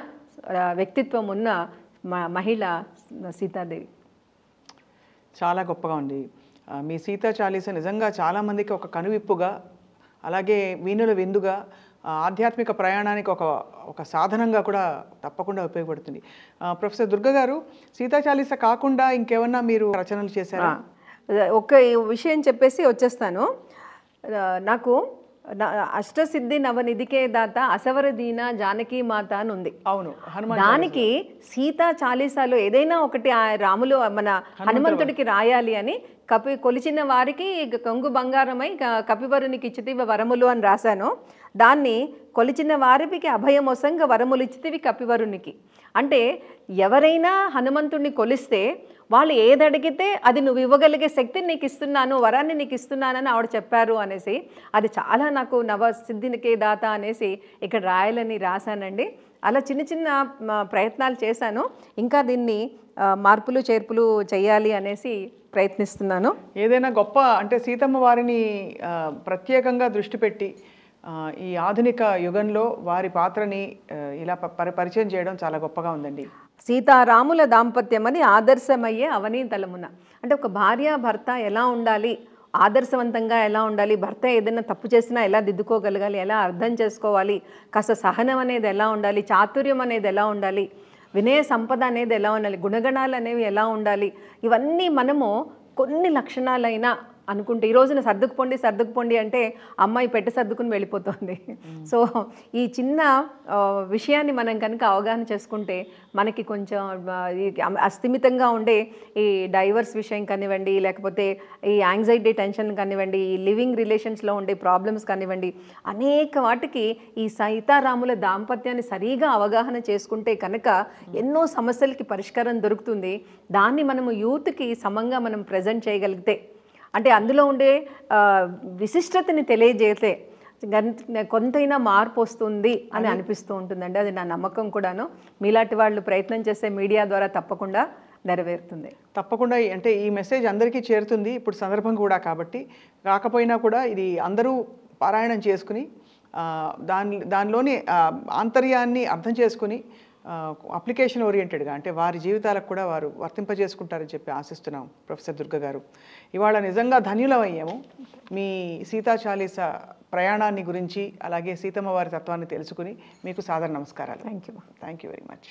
వ్యక్తిత్వం ఉన్న మహిళ సీతాదేవి. చాలా గొప్పగా ఉంది. మీ సీతా చాలీస నిజంగా చాలామందికి ఒక కనువిప్పుగా, అలాగే వీణుల విందుగా, ఆధ్యాత్మిక ప్రయాణానికి ఒక సాధనంగా కూడా తప్పకుండా ఉపయోగపడుతుంది. ప్రొఫెసర్ దుర్గ గారు, సీతా చాలీస కాకుండా ఇంకేమన్నా మీరు రచనలు చేశారా? ఒక విషయం చెప్పేసి వచ్చేస్తాను. నాకు అష్టసిద్ధి నవనిధికే దాత అసవర దీన జానకీ మాత అని ఉంది. అవును, దానికి సీతా చాలీసాలో ఏదైనా ఒకటి రాములు మన హనుమంతుడికి రాయాలి అని కొలిచిన వారికి కొంగు బంగారమై కపివరునికి ఇచ్చితివి వరములు అని రాశాను. దాన్ని కొలిచిన వారికి అభయమొసంగ వరములు ఇచ్చితివి కపివరునికి. అంటే ఎవరైనా హనుమంతుడిని కొలిస్తే వాళ్ళు ఏదడిగితే అది నువ్వు ఇవ్వగలిగే శక్తిని నీకు ఇస్తున్నాను, వరాన్ని నీకు ఇస్తున్నానని ఆవిడ చెప్పారు అనేసి, అది చాలా నాకు నవసిద్ధినికే దాత అనేసి ఇక్కడ రాయాలని రాశానండి. అలా చిన్న చిన్న ప్రయత్నాలు చేశాను. ఇంకా దీన్ని మార్పులు చేర్పులు చేయాలి అనేసి ప్రయత్నిస్తున్నాను. ఏదైనా గొప్ప అంటే సీతమ్మ వారిని ప్రత్యేకంగా దృష్టి పెట్టి ఈ ఆధునిక యుగంలో వారి పాత్రని ఇలా పరిచయం చేయడం చాలా గొప్పగా ఉందండి. సీతారాముల దాంపత్యం అని ఆదర్శమయ్యే అవనీతలమున. అంటే ఒక భార్య భర్త ఎలా ఉండాలి, ఆదర్శవంతంగా ఎలా ఉండాలి, భర్త ఏదైనా తప్పు చేసినా ఎలా దిద్దుకోగలగాలి, ఎలా అర్థం చేసుకోవాలి, కాస్త సహనం అనేది ఎలా ఉండాలి, చాతుర్యం అనేది ఎలా ఉండాలి, వినయ సంపద అనేది ఎలా ఉండాలి, గుణగణాలు అనేవి ఎలా ఉండాలి, ఇవన్నీ మనము కొన్ని లక్షణాలైనా అనుకుంటే ఈ రోజున సర్దుకుపోండి అంటే అమ్మాయి పెట్టె సర్దుకుని వెళ్ళిపోతుంది. సో ఈ చిన్న విషయాన్ని మనం కనుక అవగాహన చేసుకుంటే మనకి కొంచెం అస్థిమితంగా ఉండే ఈ డైవర్స్ విషయం కానివ్వండి, లేకపోతే ఈ యాంగ్జైటీ టెన్షన్ కానివ్వండి, ఈ లివింగ్ రిలేషన్స్లో ఉండే ప్రాబ్లమ్స్ కానివ్వండి, అనేక వాటికి ఈ సీతారాముల దాంపత్యాన్ని సరిగా అవగాహన చేసుకుంటే కనుక ఎన్నో సమస్యలకి పరిష్కారం దొరుకుతుంది. దాన్ని మనము యూత్కి సమంగా మనం ప్రజెంట్ చేయగలిగితే, అంటే అందులో ఉండే విశిష్టతని తెలియజేస్తే కొంతైనా మార్పు వస్తుంది అని అనిపిస్తూ ఉంటుందండి. అది నా నమ్మకం కూడాను. మీలాంటి వాళ్ళు ప్రయత్నం చేసే మీడియా ద్వారా తప్పకుండా నెరవేరుతుంది. తప్పకుండా అంటే ఈ మెసేజ్ అందరికీ చేరుతుంది. ఇప్పుడు సందర్భం కూడా కాబట్టి, కాకపోయినా కూడా ఇది అందరూ పారాయణం చేసుకుని దానిలోని ఆంతర్యాన్ని అర్థం చేసుకుని అప్లికేషన్ ఓరియంటెడ్గా అంటే వారి జీవితాలకు కూడా వారు వర్తింపజేసుకుంటారని చెప్పి ఆశిస్తున్నాం. ప్రొఫెసర్ దుర్గ గారు, ఇవాళ నిజంగా ధన్యులమయ్యాము. మీ సీతా చాలీస ప్రయాణాన్ని గురించి, అలాగే సీతమ్మ వారి తత్వాన్ని తెలుసుకుని మీకు సాదర నమస్కారాలు. Thank you very much.